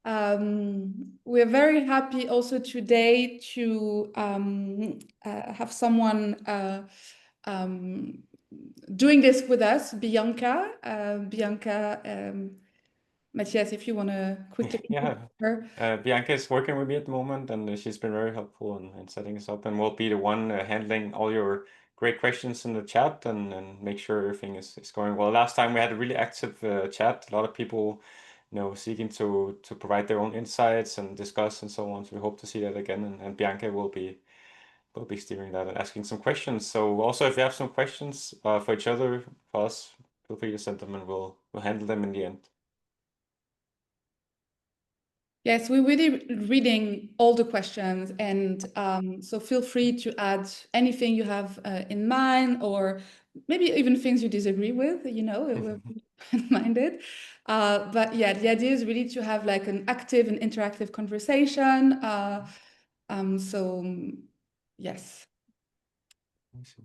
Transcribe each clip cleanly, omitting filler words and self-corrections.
We're very happy also today to have someone um, doing this with us, Bianca. Bianca, Matthias, if you want to quickly Yeah, introduce her. Bianca is working with me at the moment, and she's been very helpful in setting us up, and will be the one handling all your great questions in the chat and make sure everything is going well. Last time we had a really active chat, a lot of people, seeking to provide their own insights and discuss and so on. So we hope to see that again, and Bianca will be steering that and asking some questions. So also, if you have some questions for each other, for us, feel free to send them, and we'll handle them in the end. Yes, we're really reading all the questions, and so feel free to add anything you have in mind, or maybe even things you disagree with. We're minded. But yeah, the idea is really to have like an active and interactive conversation. So yes,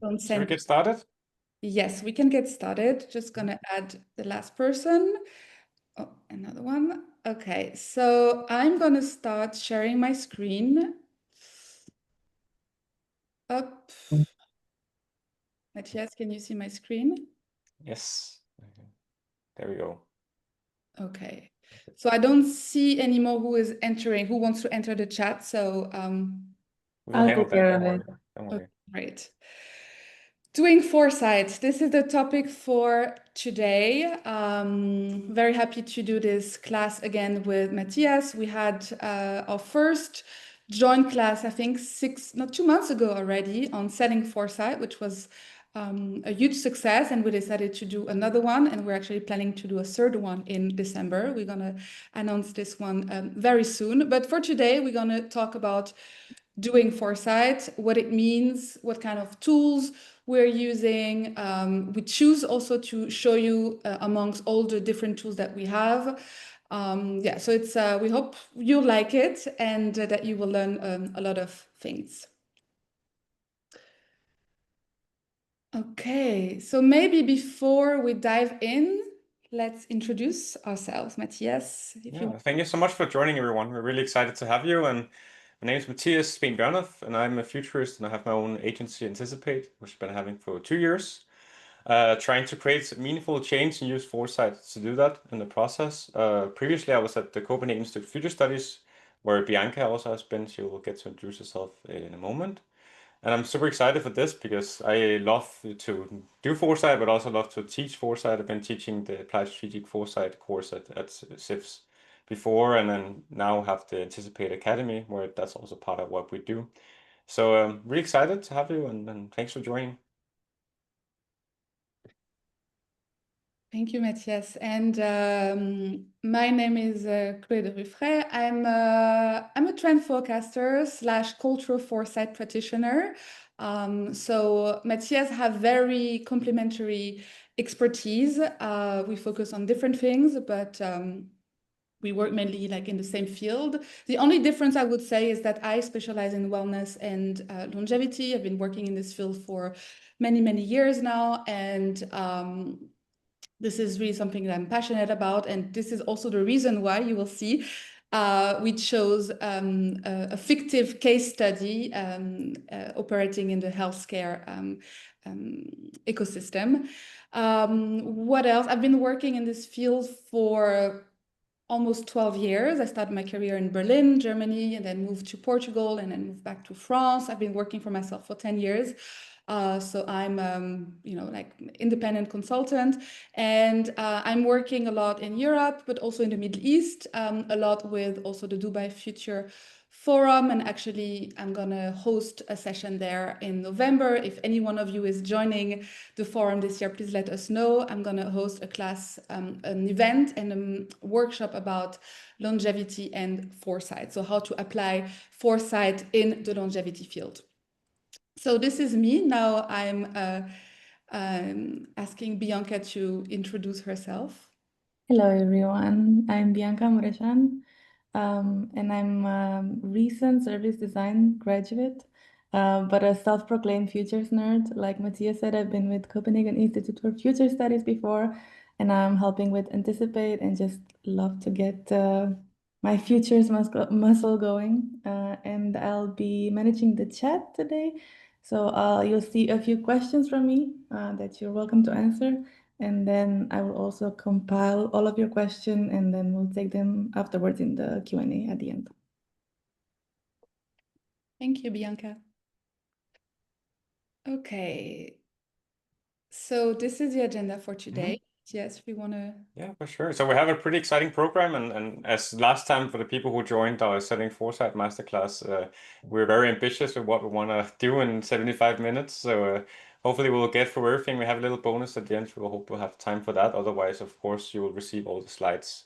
don't Should we send. get started? Yes, we can get started. Just gonna add the last person. Oh, another one. Okay, so I'm gonna start sharing my screen. Up. Matthias, can you see my screen? Yes. Okay. There we go. Okay. So I don't see anymore who wants to enter the chat. So We'll I'll handle take that. care Don't of worry. it. Don't okay, worry. great. Doing foresight. This is the topic for today. Very happy to do this class again with Matthias. We had our first joint class, I think 2 months ago already, on setting foresight, which was a huge success. And we decided to do another one. And we're actually planning to do a third one in December. We're going to announce this one very soon. But for today, we're going to talk about doing foresight, what it means, what kind of tools we're using. We choose also to show you amongst all the different tools that we have. Yeah, so it's we hope you like it and that you will learn a lot of things. Okay, so maybe before we dive in, let's introduce ourselves. Matthias, if you Yeah, thank you so much for joining, everyone. We're really excited to have you. And my name is Matthias Speen Bjørnoth, and I'm a futurist, and I have my own agency, Anticipate, which I've been having for 2 years, trying to create meaningful change and use foresight to do that in the process. Previously, I was at the Copenhagen Institute of Future Studies, where Bianca also has been. She will get to introduce herself in a moment. And I'm super excited for this because I love to do foresight, but also love to teach foresight. I've been teaching the Applied Strategic Foresight course at SIFS before, and then now have the Anticipate Academy, where that's also part of what we do. So really excited to have you, and thanks for joining. Thank you, Matthias. And my name is Chloé de Ruffray. I'm a trend forecaster slash cultural foresight practitioner. So Matthias have very complementary expertise. We focus on different things, but we work mainly like in the same field. The only difference I would say is that I specialize in wellness and longevity. I've been working in this field for many, many years now, and this is really something that I'm passionate about. And this is also the reason why you will see we chose a fictive case study operating in the healthcare ecosystem. What else? I've been working in this field for almost 12 years. I started my career in Berlin, Germany, and then moved to Portugal and then moved back to France. I've been working for myself for 10 years. So I'm, like independent consultant, and I'm working a lot in Europe, but also in the Middle East, a lot with also the Dubai Future Forum. And actually, I'm gonna host a session there in November. If any one of you is joining the forum this year, please let us know. I'm gonna host a class, an event and a workshop about longevity and foresight. So how to apply foresight in the longevity field. So this is me. Now I'm asking Bianca to introduce herself. Hello, everyone. I'm Bianca Mureșan, and I'm a recent service design graduate, but a self-proclaimed futures nerd. Like Matthias said, I've been with Copenhagen Institute for Future Studies before, and I'm helping with Anticipate and just love to get my futures muscle going, and I'll be managing the chat today. So you'll see a few questions from me that you're welcome to answer. And then I will also compile all of your questions, and then we'll take them afterwards in the Q&A at the end. Thank you, Bianca. Okay. So this is the agenda for today. Yes, we want to. Yeah, for sure. So we have a pretty exciting program, and as last time for the people who joined our Setting Foresight Masterclass, we're very ambitious with what we want to do in 75 minutes. So hopefully we'll get through everything. We have a little bonus at the end. We'll hope we'll have time for that. Otherwise, of course, you will receive all the slides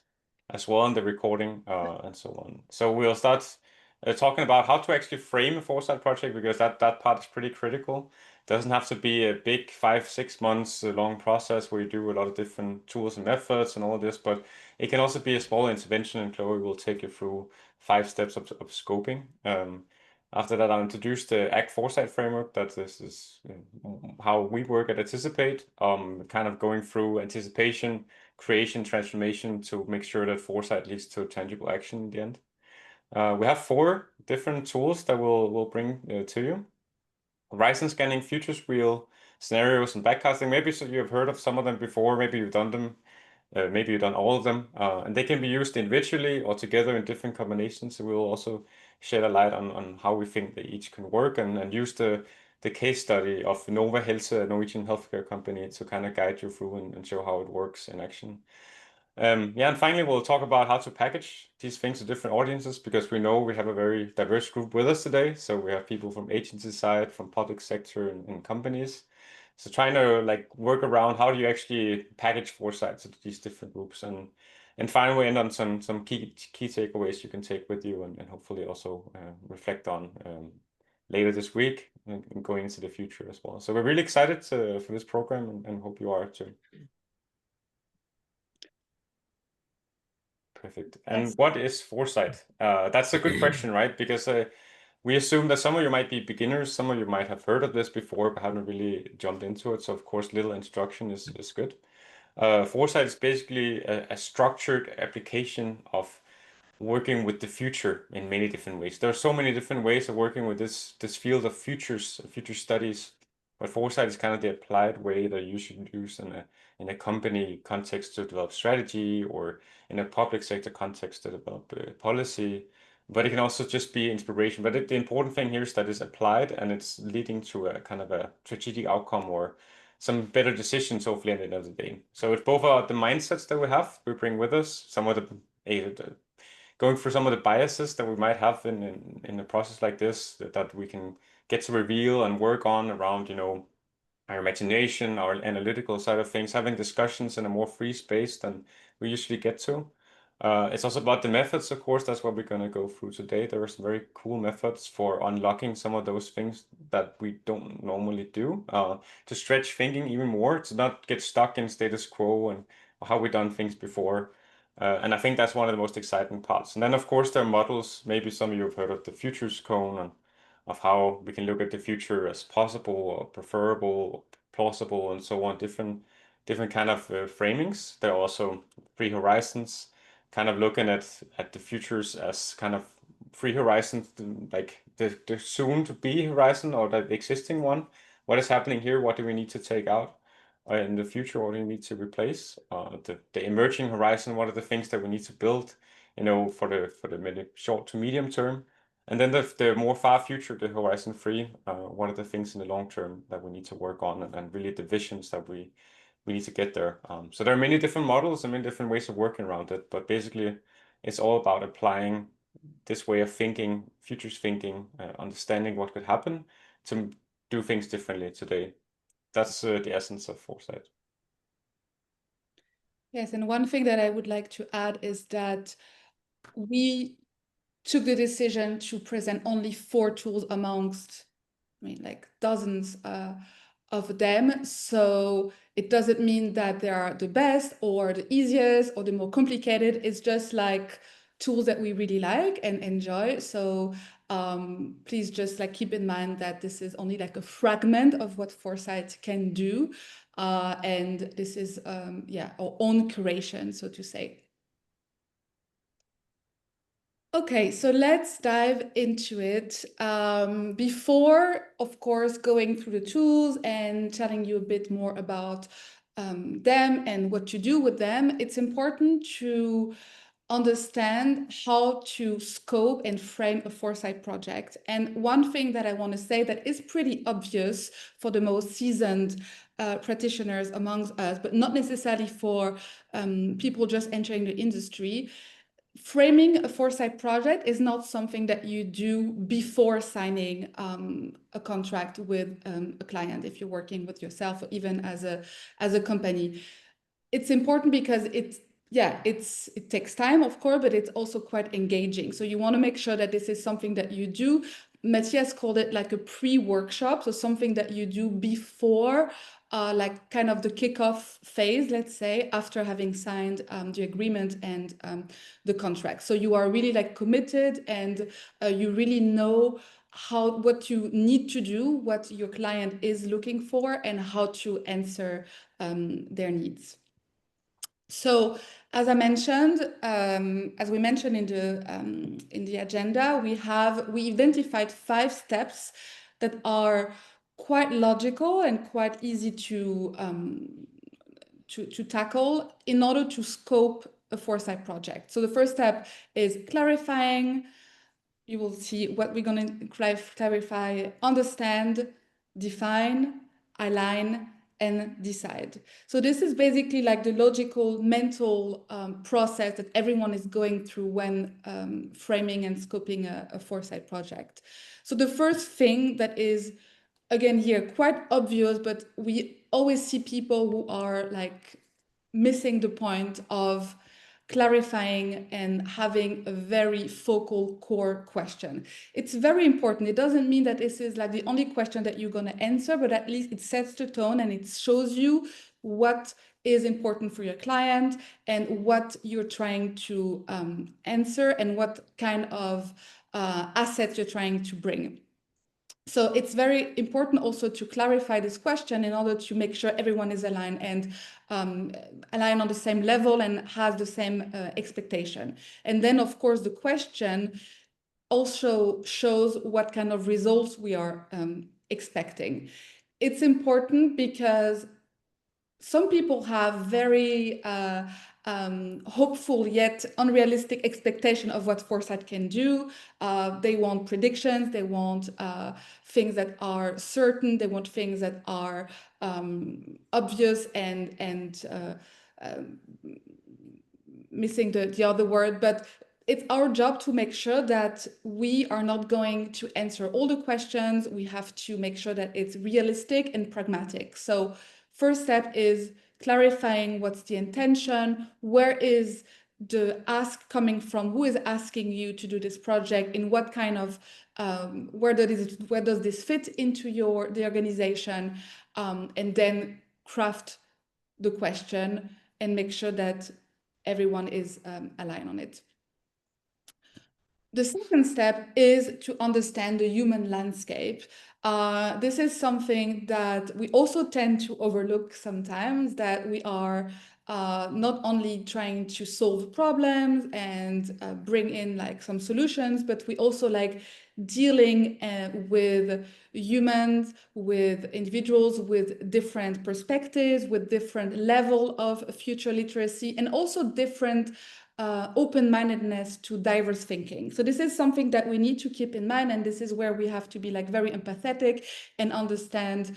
as well on the recording and so on. So we'll start talking about how to actually frame a foresight project, because that part is pretty critical. Doesn't have to be a big 5-6 months long process where you do a lot of different tools and methods and all of this, but it can also be a small intervention, and Chloe will take you through 5 steps of scoping. After that, I'll introduce the ACT Foresight framework. That this is how we work at Anticipate, kind of going through anticipation, creation, transformation to make sure that foresight leads to tangible action in the end. We have 4 different tools that we'll bring to you. Horizon scanning, futures wheel, scenarios, and backcasting. Maybe so you have heard of some of them before, maybe you've done them, maybe you've done all of them. And they can be used individually or together in different combinations. So we'll also shed a light on how we think they each can work, and use the case study of Nova Helse, a Norwegian healthcare company, to kind of guide you through and show how it works in action. Yeah, and finally, we'll talk about how to package these things to different audiences, because we know we have a very diverse group with us today. So we have people from agency side, from public sector, and companies. So trying to work around how do you actually package foresight to these different groups, and finally end on some key takeaways you can take with you, and hopefully also reflect on later this week and going into the future as well. So we're really excited for this program, and hope you are too. Perfect. And Yes. what is foresight? That's a good question, right? Because we assume that some of you might be beginners, some of you might have heard of this before, but haven't really jumped into it. So of course, little instruction is good. Foresight is basically a structured application of working with the future in many different ways. There are so many different ways of working with this field of future studies, but foresight is kind of the applied way that you should use in a company context to develop strategy, or in a public sector context to develop policy. But it can also just be inspiration. But the important thing here is that it's applied, and it's leading to a kind of a strategic outcome, or some better decisions, hopefully, at the end of the day. So it's both the mindsets that we bring with us, some of the going through some of the biases that we might have in a process like this, that we can get to reveal and work on around, our imagination, our analytical side of things, having discussions in a more free space than we usually get to. It's also about the methods, of course. That's what we're going to go through today. There are some very cool methods for unlocking some of those things that we don't normally do, to stretch thinking even more, to not get stuck in status quo and how we've done things before. And I think that's one of the most exciting parts. And then, of course, there are models. Maybe some of you have heard of the futures cone, and of how we can look at the future as possible, or preferable, or plausible, and so on. Different kind of framings. There are also 3 horizons, kind of looking at the futures as kind of 3 horizons, like the soon to be horizon, or the existing one. What is happening here? What do we need to take out? In the future, what do we need to replace? The emerging horizon, what are the things that we need to build, for the short to medium term? And then the more far future, the horizon 3, what are the things in the long term that we need to work on, and really the visions that we need to get there. So there are many different models and many different ways of working around it, but basically it's all about applying this way of thinking, futures thinking, understanding what could happen, to do things differently today. That's the essence of foresight. Yes, and one thing that I would like to add is that we took the decision to present only 4 tools amongst, dozens of them. So it doesn't mean that they are the best or the easiest or the more complicated. It's just tools that we really like and enjoy. So please just keep in mind that this is only a fragment of what foresight can do. And this is our own creation, so to say. Okay, so let's dive into it. Before, of course, going through the tools and telling you a bit more about them and what to do with them, it's important to understand how to scope and frame a foresight project. And one thing that I want to say that is pretty obvious for the most seasoned practitioners amongst us, but not necessarily for people just entering the industry. Framing a foresight project is not something that you do before signing a contract with a client if you're working with yourself or even as a company. It's important because it takes time, of course, but it's also quite engaging. So you want to make sure that this is something that you do. Matthias called it like a pre-workshop, so something that you do before like kind of the kickoff phase, let's say, after having signed the agreement and the contract. So you are really like committed and you really know what you need to do, what your client is looking for, and how to answer their needs. So, as I mentioned, as we mentioned in the agenda, we identified 5 steps that are quite logical and quite easy to tackle in order to scope a foresight project. So the first step is clarifying. You will see what we're going to clarify, understand, define, align, and decide. So this is basically like the logical mental process that everyone is going through when framing and scoping a foresight project. So the first thing that is, again, here quite obvious, but we always see people who are like missing the point of clarifying and having a very focal core question. It's very important. It doesn't mean that this is like the only question that you're going to answer, but at least it sets the tone and it shows you what is important for your client and what you're trying to answer and what kind of assets you're trying to bring. So it's very important also to clarify this question in order to make sure everyone is aligned and aligned on the same level and has the same expectation. And then, of course, the question also shows what kind of results we are expecting. It's important because some people have very hopeful yet unrealistic expectation of what foresight can do. They want predictions, they want things that are certain, they want things that are obvious and missing the other word, but it's our job to make sure that we are not going to answer all the questions. We have to make sure that it's realistic and pragmatic. So first step is clarifying what's the intention, where is the ask coming from, who is asking you to do this project, in what kind of, where does this fit into the organization, and then craft the question and make sure that everyone is aligned on it. The second step is to understand the human landscape. This is something that we also tend to overlook sometimes, that we are not only trying to solve problems and bring in like some solutions, but we also like dealing with humans, with individuals with different perspectives, with different level of future literacy, and also different open-mindedness to diverse thinking. So this is something that we need to keep in mind, and this is where we have to be like very empathetic and understand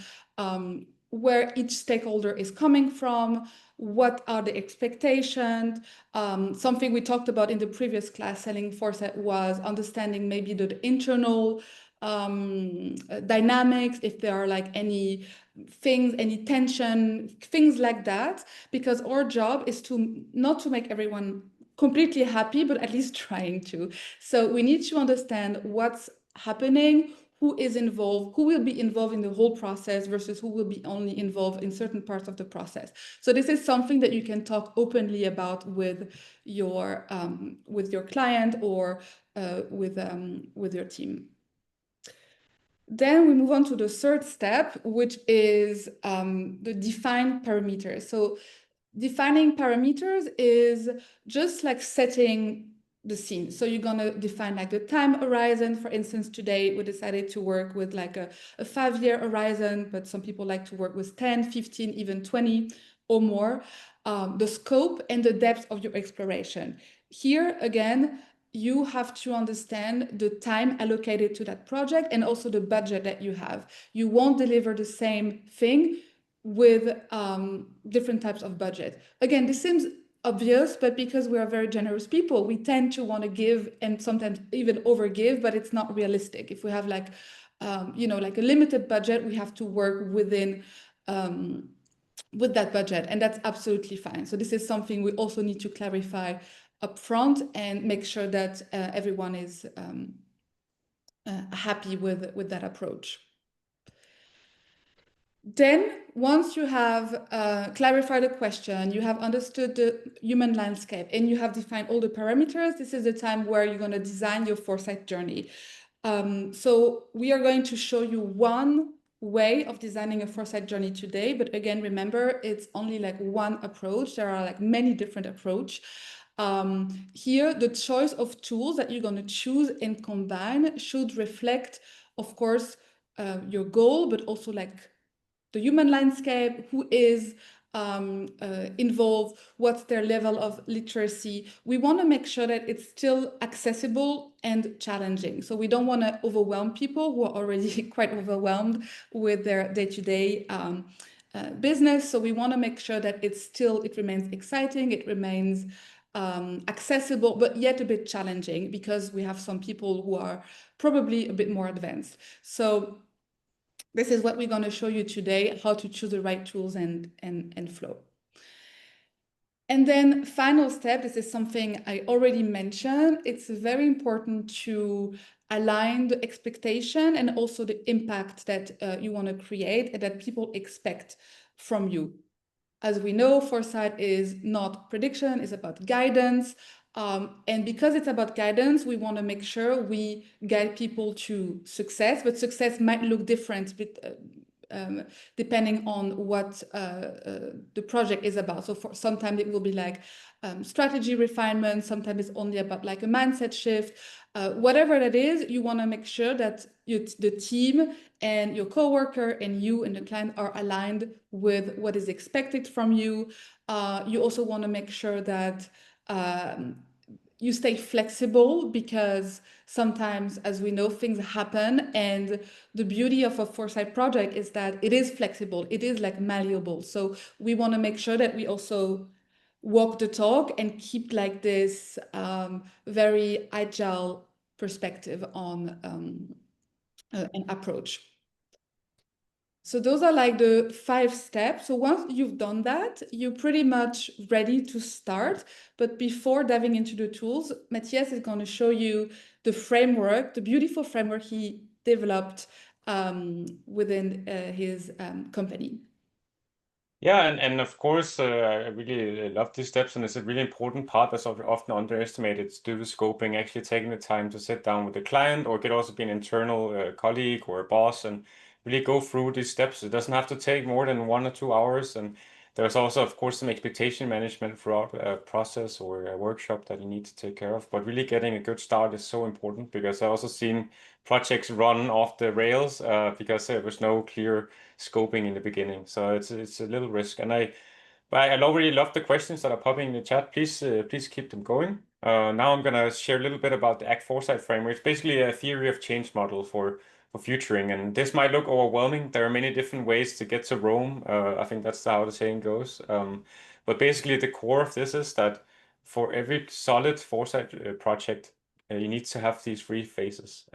where each stakeholder is coming from, what are the expectations. Something we talked about in the previous class, Selling Foresight, was understanding maybe the internal dynamics, if there are like any things, any tension, things like that, because our job is to not to make everyone completely happy, but at least trying to. So we need to understand what's happening, who is involved, who will be involved in the whole process versus who will be only involved in certain parts of the process. So this is something that you can talk openly about with your client or with your team. Then we move on to the third step, which is the define parameters. So defining parameters is just like setting the scene. So you're going to define like the time horizon. For instance, today we decided to work with like a 5-year horizon, but some people like to work with 10, 15, even 20 or more. The scope and the depth of your exploration. Here again, you have to understand the time allocated to that project and also the budget that you have. You won't deliver the same thing with different types of budget. Again, this seems obvious, but because we are very generous people, we tend to want to give and sometimes even overgive, but it's not realistic. If we have like, like a limited budget, we have to work within with that budget, and that's absolutely fine. So this is something we also need to clarify upfront and make sure that everyone is happy with that approach. Then, once you have clarified the question, you have understood the human landscape, and you have defined all the parameters, this is the time where you're going to design your foresight journey. So we are going to show you one way of designing a foresight journey today, but again, remember, it's only like one approach. There are like many different approaches. Here, the choice of tools that you're going to choose and combine should reflect, of course, your goal, but also like the human landscape, who is involved, what's their level of literacy. We want to make sure that it's still accessible and challenging. So we don't want to overwhelm people who are already quite overwhelmed with their day-to-day business. So we want to make sure that it remains exciting, it remains accessible, but yet a bit challenging, because we have some people who are probably a bit more advanced. So this is what we're going to show you today, how to choose the right tools and flow. And then final step, this is something I already mentioned. It's very important to align the expectation and also the impact that you want to create and that people expect from you. As we know, foresight is not prediction, it's about guidance. And because it's about guidance, we want to make sure we guide people to success, but success might look different depending on what the project is about. So sometimes it will be like strategy refinement, sometimes it's only about like a mindset shift. Whatever that is, you want to make sure that the team and your coworker and you and the client are aligned with what is expected from you. You also want to make sure that you stay flexible, because sometimes, as we know, things happen, and the beauty of a foresight project is that it is flexible, it is like malleable. So we want to make sure that we also walk the talk and keep like this very agile perspective on an approach. So those are like the 5 steps. So once you've done that, you're pretty much ready to start. But before diving into the tools, Matthias is going to show you the framework, the beautiful framework he developed within his company. Yeah, and of course, I really love these steps, and it's a really important part that's often underestimated. It's do the scoping, actually taking the time to sit down with the client, or it could also be an internal colleague or a boss, and really go through these steps. It doesn't have to take more than 1 or 2 hours, and there's also, of course, some expectation management throughout a process or a workshop that you need to take care of. But really getting a good start is so important, because I've also seen projects run off the rails because there was no clear scoping in the beginning. So it's a little risk. But I already love the questions that are popping in the chat. Please keep them going. Now I'm gonna share a little bit about the Act Foresight framework. It's basically a theory of change model for futuring, and this might look overwhelming. There are many different ways to get to Rome. I think that's how the saying goes. But basically, the core of this is that for every solid foresight project, you need to have these 3 phases.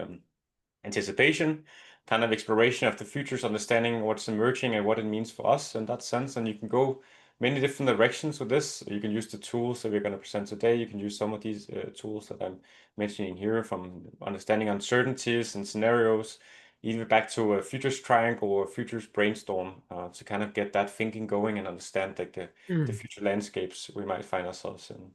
Anticipation, kind of exploration of the futures, understanding what's emerging and what it means for us in that sense. And you can go many different directions with this. You can use the tools that we're going to present today. You can use some of these tools that I'm mentioning here, from understanding uncertainties and scenarios, even back to a futures triangle or a futures brainstorm to kind of get that thinking going and understand like the future landscapes we might find ourselves in.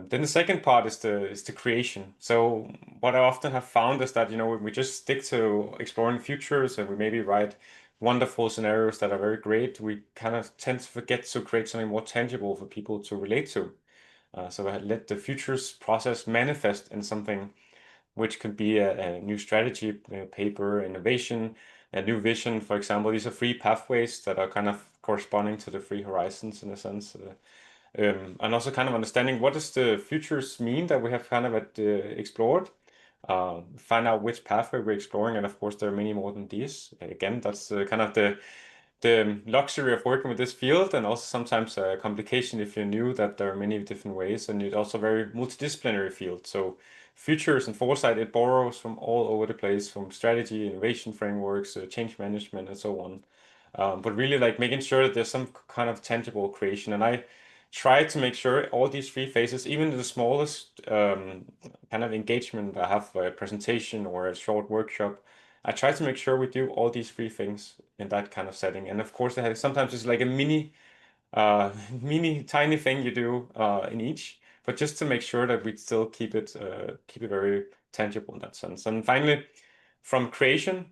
Then the second part is the creation. So what I often have found is that, when we just stick to exploring futures and we maybe write wonderful scenarios that are very great, we kind of tend to forget to create something more tangible for people to relate to. So I let the futures process manifest in something which could be a new strategy, paper, innovation, a new vision. For example, these are three pathways that are kind of corresponding to the three horizons in a sense. And also kind of understanding what does the futures mean that we have kind of explored. Find out which pathway we're exploring, and of course there are many more than these. Again, that's kind of the luxury of working with this field, and also sometimes a complication if you're new, that there are many different ways, and it's also a very multidisciplinary field. So futures and foresight, it borrows from all over the place, from strategy, innovation frameworks, change management, and so on. But really like making sure that there's some kind of tangible creation. And I try to make sure all these three phases, even the smallest kind of engagement, I have a presentation or a short workshop, I try to make sure we do all these three things in that kind of setting. And of course, sometimes it's like a mini tiny thing you do in each, but just to make sure that we still keep it very tangible in that sense. And finally, from creation,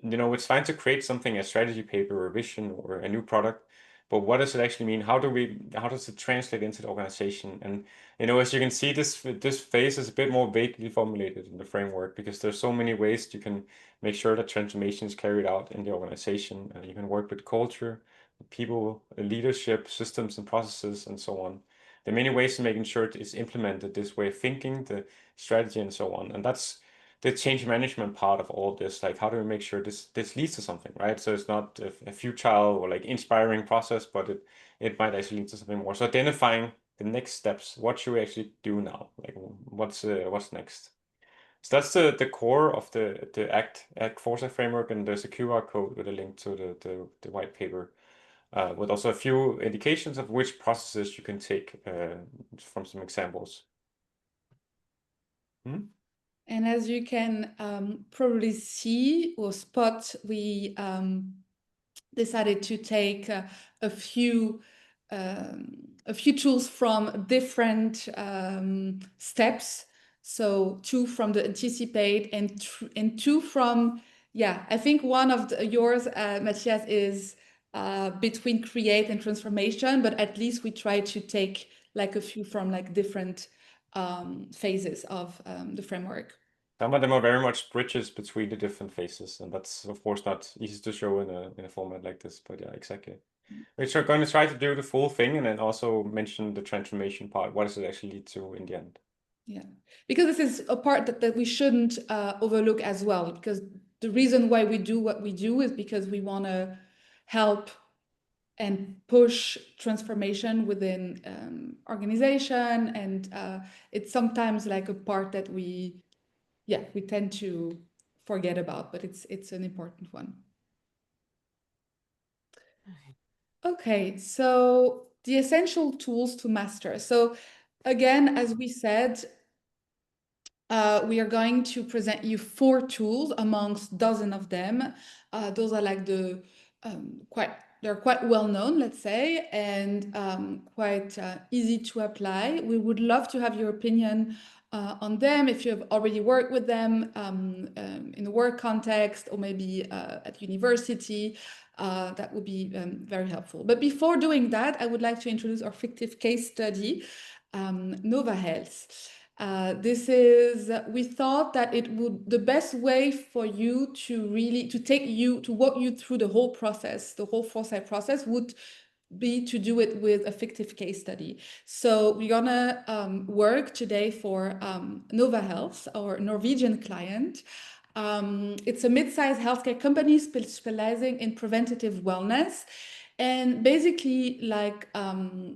it's fine to create something, a strategy paper or a vision or a new product, but what does it actually mean? How does it translate into the organization? And as you can see, this phase is a bit more vaguely formulated in the framework, because there's so many ways you can make sure that transformation is carried out in the organization. You can work with culture, people, leadership, systems and processes, and so on. There are many ways of making sure it is implemented, this way of thinking, the strategy, and so on. And that's the change management part of all this. Like, how do we make sure this leads to something, right? So it's not a futile or like inspiring process, but it might actually lead to something more. So identifying the next steps. What should we actually do now? Like, what's next? So that's the core of the ACT Foresight framework, and there's a QR code with a link to the white paper, with also a few indications of which processes you can take from some examples. And as you can probably see or spot, we decided to take a few tools from different steps. So 2 from the anticipate and 2 from, I think one of yours, Matthias, is between create and transformation, but at least we try to take like a few from like different phases of the framework. Some of them are very much bridges between the different phases, and that's of course not easy to show in a format like this, but yeah, exactly. We're going to try to do the full thing and then also mention the transformation part. What does it actually lead to in the end? Yeah, because this is a part that we shouldn't overlook as well, because the reason why we do what we do is because we want to help and push transformation within organization, and it's sometimes like a part that we tend to forget about, but it's an important one. Okay, so the essential tools to master. So again, as we said, we are going to present you 4 tools amongst dozen of them. Those are like they're quite well known, let's say, and quite easy to apply. We would love to have your opinion on them, if you have already worked with them in a work context or maybe at university. That would be very helpful. But before doing that, I would like to introduce our fictive case study, Nova Health. We thought that the best way for you to really walk you through the whole process, the whole Foresight process, would be to do it with a fictive case study. So we're gonna work today for Nova Health, our Norwegian client. It's a mid-sized healthcare company specializing in preventative wellness. And basically, like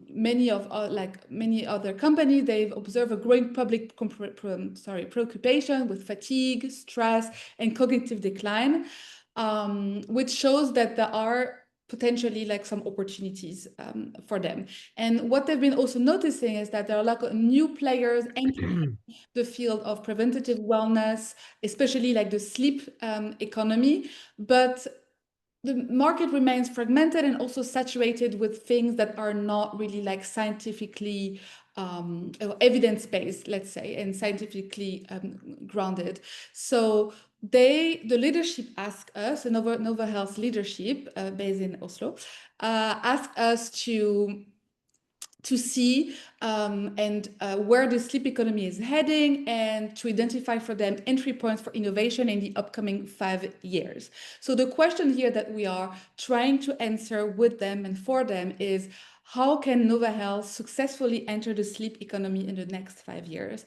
many other companies, they've observed a growing public preoccupation with fatigue, stress, and cognitive decline, which shows that there are potentially like some opportunities for them. And what they've been also noticing is that there are like new players entering the field of preventative wellness, especially like the sleep economy, but the market remains fragmented and also saturated with things that are not really like scientifically evidence-based, let's say, and scientifically grounded. So the leadership asked us, the Nova Health leadership based in Oslo, asked us to to see where the sleep economy is heading and to identify for them entry points for innovation in the upcoming 5 years. So the question here that we are trying to answer with them and for them is, how can Nova Health successfully enter the sleep economy in the next 5 years?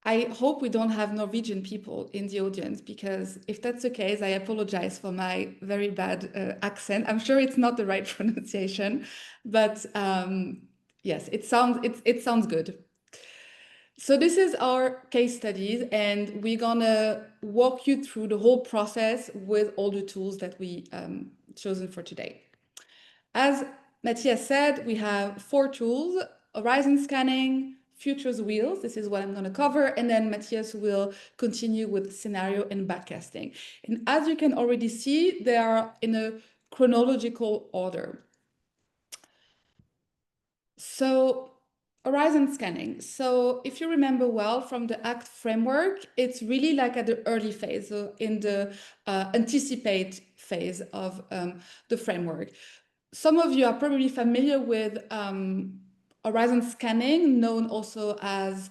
I hope we don't have Norwegian people in the audience, because if that's the case, I apologize for my very bad accent. I'm sure it's not the right pronunciation, but yes, it sounds good. So this is our case studies, and we're gonna walk you through the whole process with all the tools that we chosen for today. As Matthias said, we have 4 tools: horizon scanning, futures wheels, this is what I'm going to cover, and then Matthias will continue with scenario and backcasting. And as you can already see, they are in a chronological order. So horizon scanning. So if you remember well from the ACT framework, it's really like at the early phase, so in the anticipate phase of the framework. Some of you are probably familiar with horizon scanning, known also as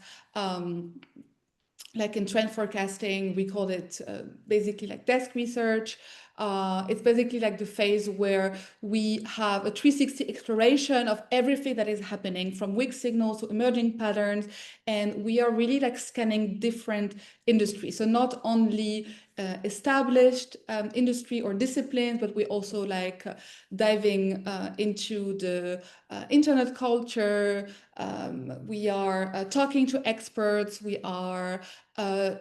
like in trend forecasting, we call it basically like desk research. It's basically like the phase where we have a 360 exploration of everything that is happening, from weak signals to emerging patterns. And we are really like scanning different industries. So not only established industry or disciplines, but we also like diving into the internet culture. We are talking to experts. We are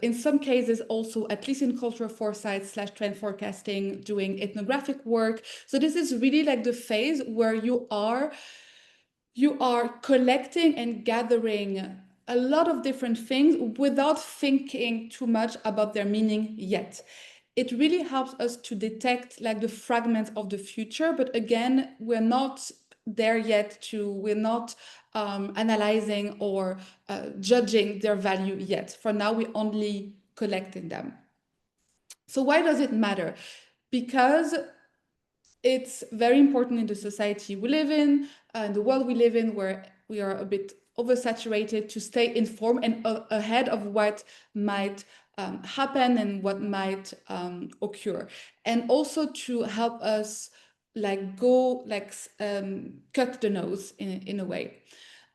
in some cases also, at least in cultural foresight / trend forecasting, doing ethnographic work. So this is really like the phase where you are collecting and gathering a lot of different things without thinking too much about their meaning yet. It really helps us to detect like the fragments of the future, but again, we're not there yet we're not analyzing or judging their value yet. For now, we're only collecting them. So why does it matter? Because it's very important in the society we live in, and the world we live in, where we are a bit oversaturated, to stay informed and ahead of what might happen and what might occur, and also to help us like cut the nose in a way.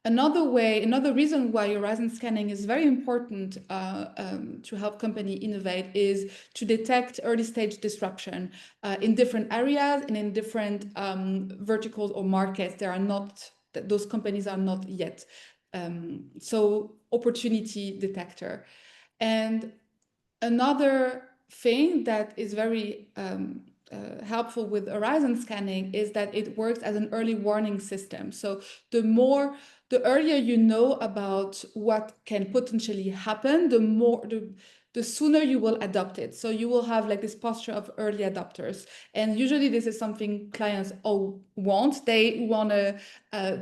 Another reason why horizon scanning is very important to help company innovate is to detect early stage disruption in different areas and in different verticals or markets. Those companies are not yet. So opportunity detector. And another thing that is very helpful with horizon scanning is that it works as an early warning system. So the earlier you know about what can potentially happen, the sooner you will adopt it. So you will have like this posture of early adopters. And usually this is something clients all want. They want to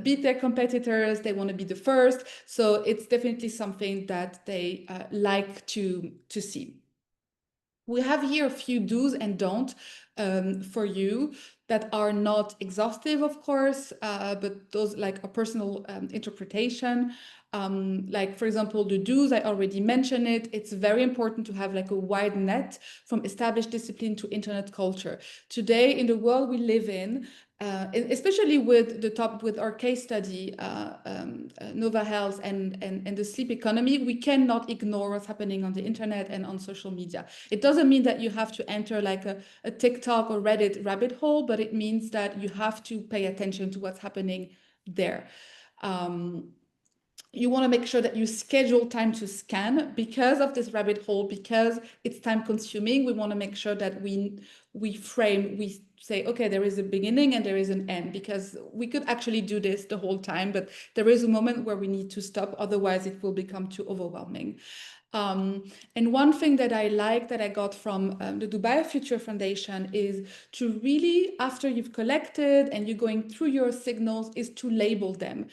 beat their competitors. They want to be the first. So it's definitely something that they like to see. We have here a few do's and don'ts for you that are not exhaustive, of course, but those like a personal interpretation. Like, for example, the do's, I already mentioned it. It's very important to have like a wide net from established discipline to internet culture. Today, in the world we live in, especially with our case study, Nova Health and the sleep economy, we cannot ignore what's happening on the internet and on social media. It doesn't mean that you have to enter like a TikTok or Reddit rabbit hole, but it means that you have to pay attention to what's happening there. You want to make sure that you schedule time to scan because of this rabbit hole, because it's time consuming. We want to make sure that we say, okay, there is a beginning and there is an end, because we could actually do this the whole time, but there is a moment where we need to stop. Otherwise it will become too overwhelming. And one thing that I like that I got from the Dubai Future Foundation is to really, after you've collected and you're going through your signals, is to label them.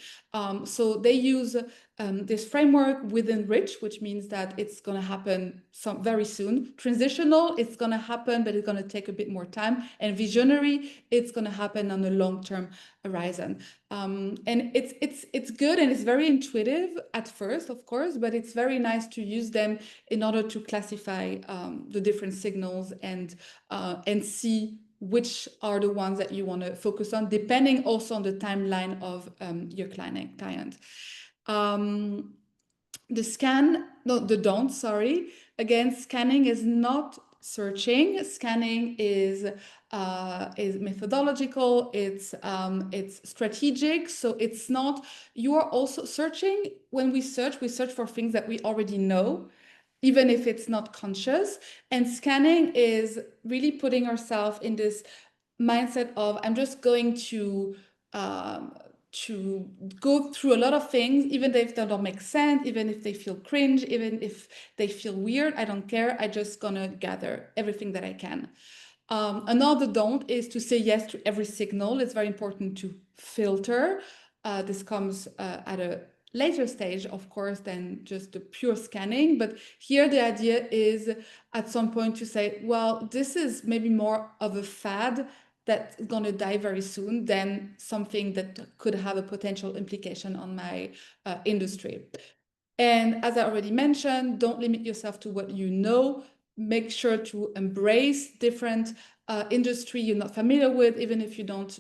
So they use this framework within rich, which means that it's going to happen very soon. Transitional, it's going to happen, but it's going to take a bit more time. And visionary, it's going to happen on a long-term horizon. And it's good and it's very intuitive at first, of course, but it's very nice to use them in order to classify the different signals and see which are the ones that you want to focus on, depending also on the timeline of your client. The don't, sorry. Again, scanning is not searching. Scanning is methodological. It's strategic. So it's not. You are also searching. When we search for things that we already know, even if it's not conscious. And scanning is really putting ourselves in this mindset of I'm just going to go through a lot of things, even if they don't make sense, even if they feel cringe, even if they feel weird, I don't care. I just gonna gather everything that I can. Another don't is to say yes to every signal. It's very important to filter. This comes at a later stage, of course, than just the pure scanning. But here the idea is at some point to say, well, this is maybe more of a fad that's going to die very soon than something that could have a potential implication on my industry. And as I already mentioned, don't limit yourself to what you know. Make sure to embrace different industry you're not familiar with, even if you don't,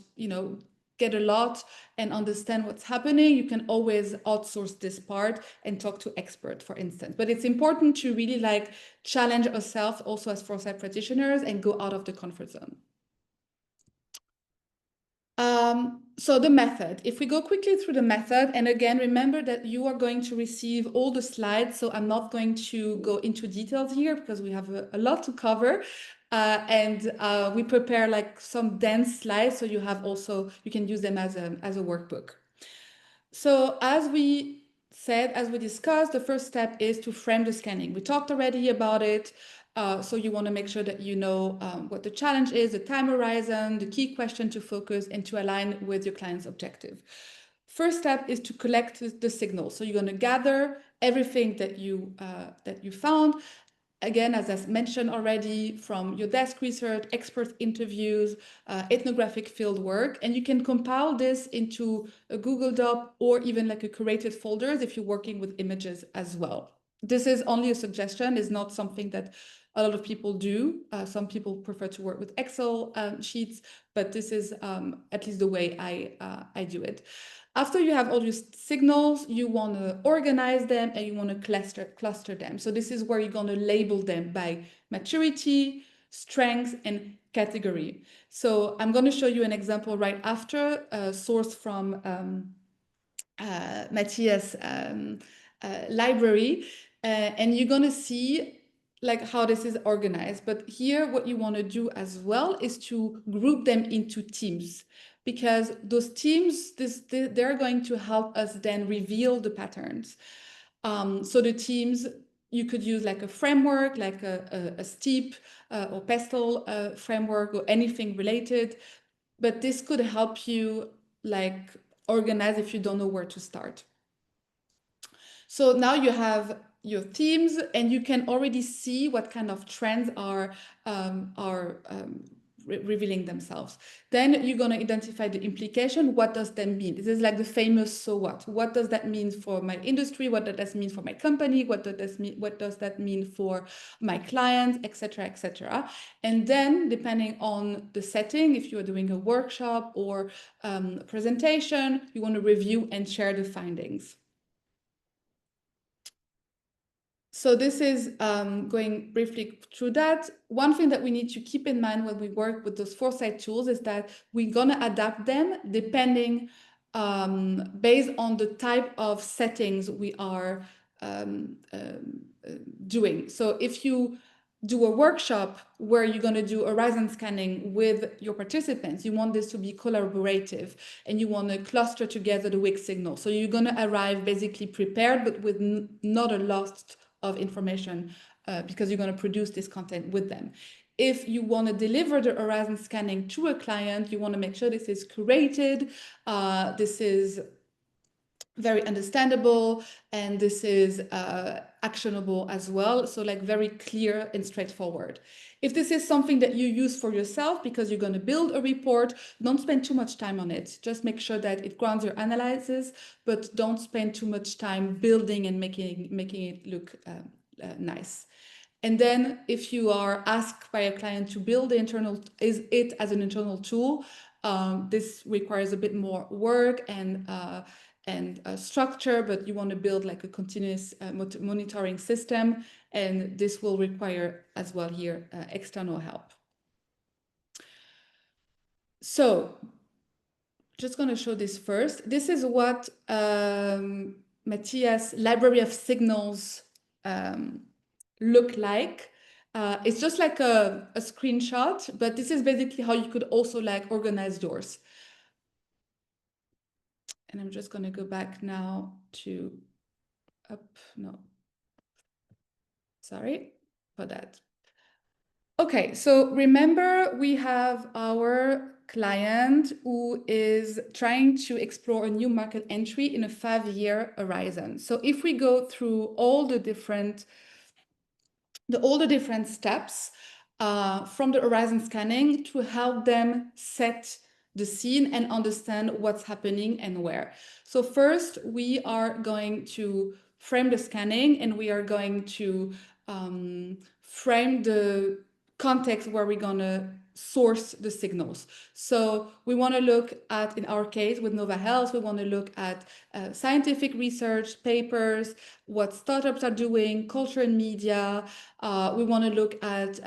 get a lot and understand what's happening. You can always outsource this part and talk to experts, for instance. But it's important to really challenge ourselves also as Foresight practitioners and go out of the comfort zone. So the method, if we go quickly through the method, and again, remember that you are going to receive all the slides. So I'm not going to go into details here because we have a lot to cover. And we prepare some dense slides. So you can use them as a workbook. So as we discussed, the first step is to frame the scanning. We talked already about it. So you want to make sure that you know what the challenge is, the time horizon, the key question to focus, and to align with your client's objective. First step is to collect the signal. So you're going to gather everything that you found. Again, as I mentioned already, from your desk research, expert interviews, ethnographic field work, and you can compile this into a Google Doc or even a curated folders if you're working with images as well. This is only a suggestion, it's not something that a lot of people do. Some people prefer to work with Excel sheets, but this is at least the way I do it. After you have all your signals, you want to organize them and you want to cluster them. So this is where you're going to label them by maturity, strengths, and category. So I'm going to show you an example right after, sourced from Matthias' library. And you're going to see how this is organized. But here, what you want to do as well is to group them into teams, because those teams, they're going to help us then reveal the patterns. So the teams, you could use a framework, like a steep or pestle framework or anything related. But this could help you organize if you don't know where to start. So now you have your themes and you can already see what kind of trends are revealing themselves. Then you're going to identify the implication. What does that mean? This is the famous so what. What does that mean for my industry? What does that mean for my company? What does that mean for my clients, etc., etc. And then depending on the setting, if you are doing a workshop or presentation, you want to review and share the findings. So this is going briefly through that. One thing that we need to keep in mind when we work with those Foresight tools is that we're going to adapt them depending based on the type of settings we are doing. So if you do a workshop where you're going to do horizon scanning with your participants, you want this to be collaborative and you want to cluster together the weak signal. So you're going to arrive basically prepared, but with not a lost of information because you're going to produce this content with them. If you want to deliver the horizon scanning to a client, you want to make sure this is curated, this is very understandable, and this is actionable as well. So like very clear and straightforward. If this is something that you use for yourself because you're going to build a report, don't spend too much time on it. Just make sure that it grounds your analysis, but don't spend too much time building and making it look nice. And then if you are asked by a client to build it as an internal tool, this requires a bit more work and structure, but you want to build like a continuous monitoring system, and this will require as well here external help. So just going to show this first. This is what Matthias' library of signals look like. It's just like a screenshot, but this is basically how you could also like organize yours. And I'm just going to go back now to sorry for that. Okay, so remember we have our client who is trying to explore a new market entry in a 5-year horizon. So if we go through all the different steps from the horizon scanning to help them set the scene and understand what's happening and where. So first, we are going to frame the scanning, and we are going to frame the context where we're going to source the signals. So we want to look at, in our case with Nova Health, we want to look at scientific research, papers, what startups are doing, culture and media. We want to look at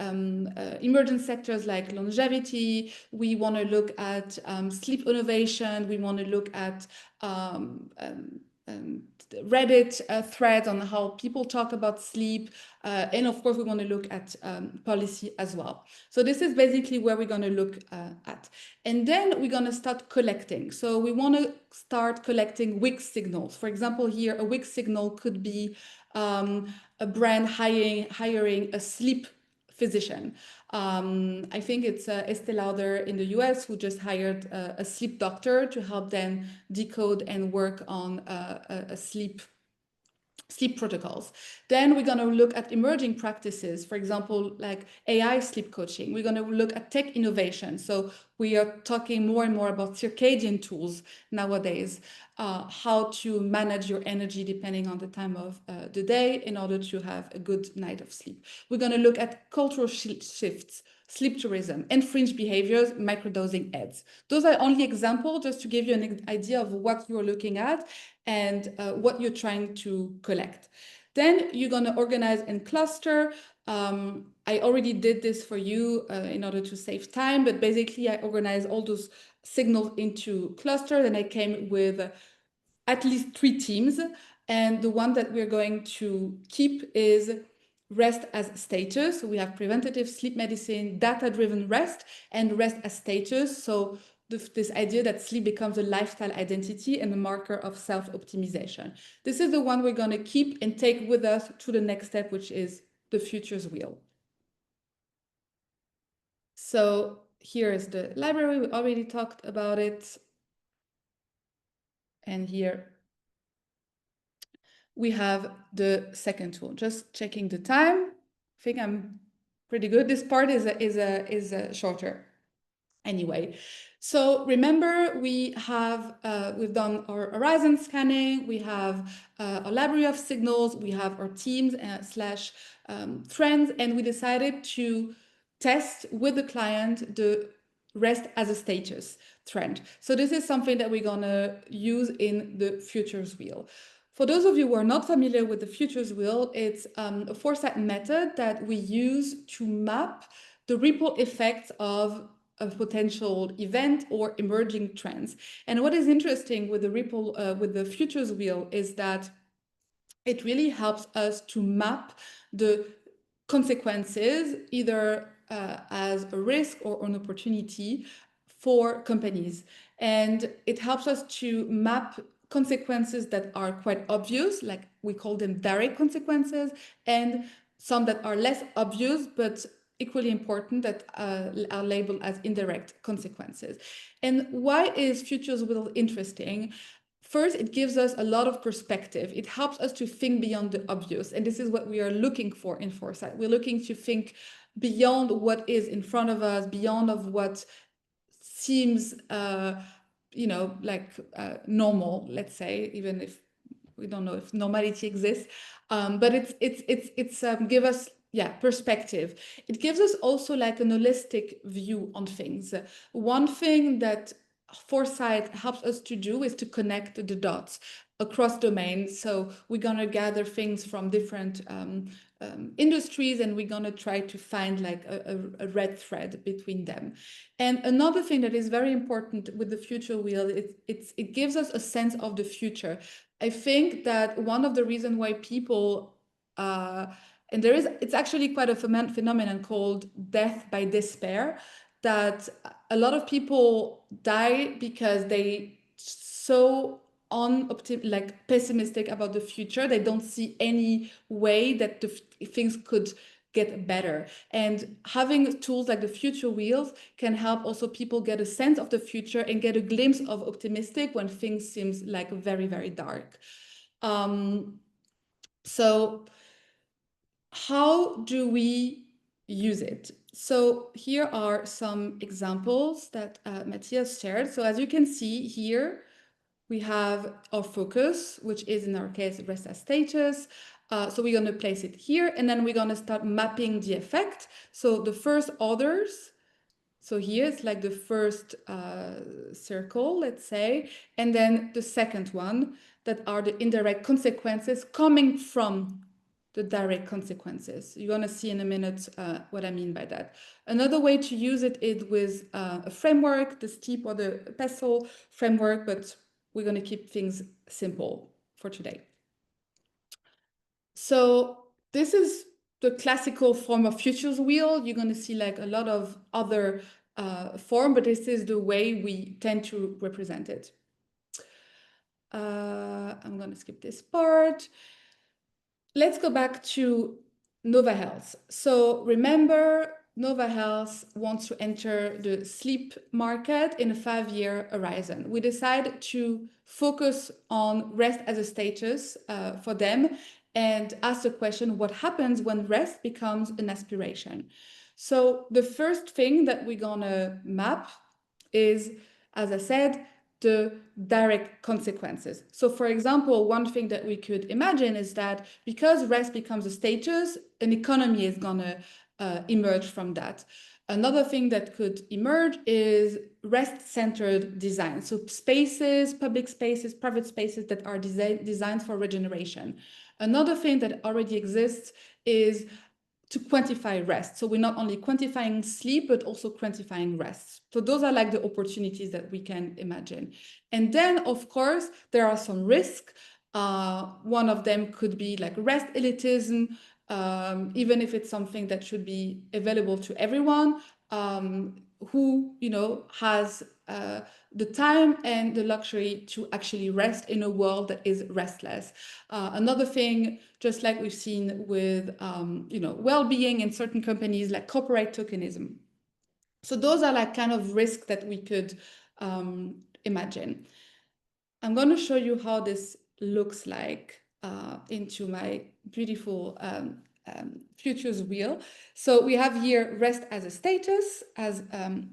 emerging sectors like longevity. We want to look at sleep innovation. We want to look at Reddit threads on how people talk about sleep. And of course, we want to look at policy as well. So this is basically where we're going to look at. And then we're going to start collecting. So we want to start collecting weak signals. For example, here, a weak signal could be a brand hiring a sleep physician. I think it's Estee Lauder in the US who just hired a sleep doctor to help them decode and work on a sleep protocols. Then we're going to look at emerging practices, for example, like AI sleep coaching. We're going to look at tech innovation. So we are talking more and more about circadian tools nowadays, how to manage your energy depending on the time of the day in order to have a good night of sleep. We're going to look at cultural shifts, sleep tourism, and fringe behaviors, microdosing ads. Those are only examples just to give you an idea of what you're looking at and what you're trying to collect. Then you're going to organize and cluster. I already did this for you in order to save time, but basically I organized all those signals into clusters, and I came with at least 3 teams. And the one that we're going to keep is rest as status. So we have preventative sleep medicine, data-driven rest, and rest as status. So this idea that sleep becomes a lifestyle identity and a marker of self-optimization. This is the one we're going to keep and take with us to the next step, which is the futures wheel. So here is the library. We already talked about it. And here we have the second tool. Just checking the time. I think I'm pretty good. This part is shorter. Anyway, so remember we have we've done our horizon scanning. We have a library of signals. We have our teams slash trends, and we decided to test with the client the rest as a status trend. So this is something that we're gonna use in the futures wheel. For those of you who are not familiar with the futures wheel, it's a Foresight method that we use to map the ripple effects of a potential event or emerging trends. And what is interesting with the futures wheel is that it really helps us to map the consequences either as a risk or an opportunity for companies. And it helps us to map consequences that are quite obvious, like we call them direct consequences, and some that are less obvious, but equally important, that are labeled as indirect consequences. And why is futures wheel interesting? First, it gives us a lot of perspective. It helps us to think beyond the obvious. And this is what we are looking for in Foresight. We're looking to think beyond what is in front of us, beyond of what seems, normal, let's say, even if we don't know if normality exists. But it's give us perspective. It gives us also like an holistic view on things. One thing that Foresight helps us to do is to connect the dots across domains. So we're gonna gather things from different industries, and we're gonna try to find like a red thread between them. And another thing that is very important with the future wheel, it gives us a sense of the future. I think that one of the reasons why people and it's actually quite a phenomenon called death by despair, that a lot of people die because they so pessimistic about the future. They don't see any way that things could get better. And having tools like the future wheels can help also people get a sense of the future and get a glimpse of optimistic when things seems like very, very dark. So how do we use it? So here are some examples that Matthias shared. So as you can see here, we have our focus, which is in our case rest as status. So we're going to place it here, and then we're going to start mapping the effect. So the first orders, so here it's like the first circle, let's say, and then the second one that are the indirect consequences coming from the direct consequences. You're going to see in a minute what I mean by that. Another way to use it is with a framework, the steep or the pestle framework, but we're going to keep things simple for today. So this is the classical form of futures wheel. You're going to see like a lot of other form, but this is the way we tend to represent it. I'm going to skip this part. Let's go back to Nova Health. So remember, Nova Health wants to enter the sleep market in a 5-year horizon. We decided to focus on rest as a status for them and ask the question, what happens when rest becomes an aspiration? So the first thing that we're gonna map is, as I said, the direct consequences. So for example, one thing that we could imagine is that because rest becomes a status, an economy is gonna emerge from that. Another thing that could emerge is rest-centered design. So spaces, public spaces, private spaces that are designed for regeneration. Another thing that already exists is to quantify rest. So we're not only quantifying sleep, but also quantifying rest. So those are like the opportunities that we can imagine. And then, of course, there are some risks. One of them could be like rest elitism, even if it's something that should be available to everyone who, has the time and the luxury to actually rest in a world that is restless. Another thing, just like we've seen with, well-being in certain companies, like corporate tokenism. So those are like kind of risks that we could imagine. I'm going to show you how this looks like into my beautiful futures wheel. So we have here rest as a status, as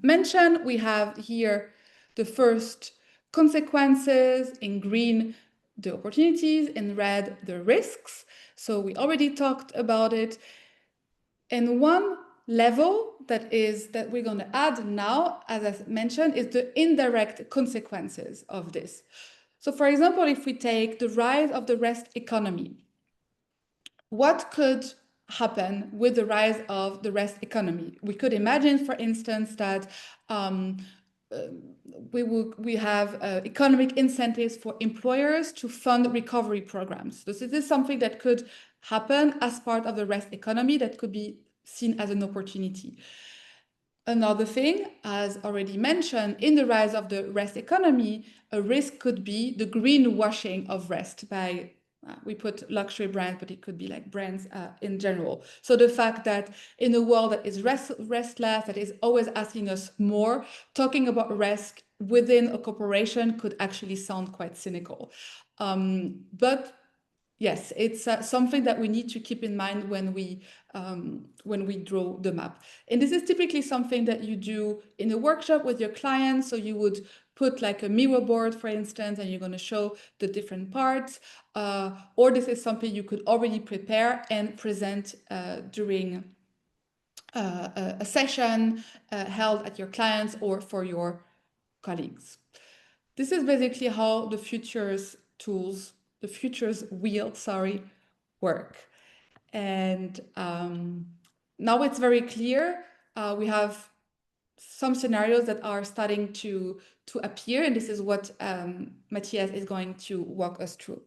mentioned. We have here the first consequences, in green the opportunities, in red the risks. So we already talked about it. And one level that we're going to add now, as I mentioned, is the indirect consequences of this. So for example, if we take the rise of the rest economy, what could happen with the rise of the rest economy? We could imagine, for instance, that we have economic incentives for employers to fund recovery programs. So this is something that could happen as part of the rest economy that could be seen as an opportunity. Another thing, as already mentioned, in the rise of the rest economy, a risk could be the greenwashing of rest by, we put luxury brands, but it could be like brands in general. So the fact that in a world that is restless, that is always asking us more, talking about rest within a corporation could actually sound quite cynical. But yes, it's something that we need to keep in mind when we draw the map. And this is typically something that you do in a workshop with your clients. So you would put like a mirror board, for instance, and you're going to show the different parts. Or this is something you could already prepare and present during a session held at your clients or for your colleagues. This is basically how the future's tools, the future's wheel, work. And now it's very clear. We have some scenarios that are starting to appear, and this is what Matthias is going to walk us through.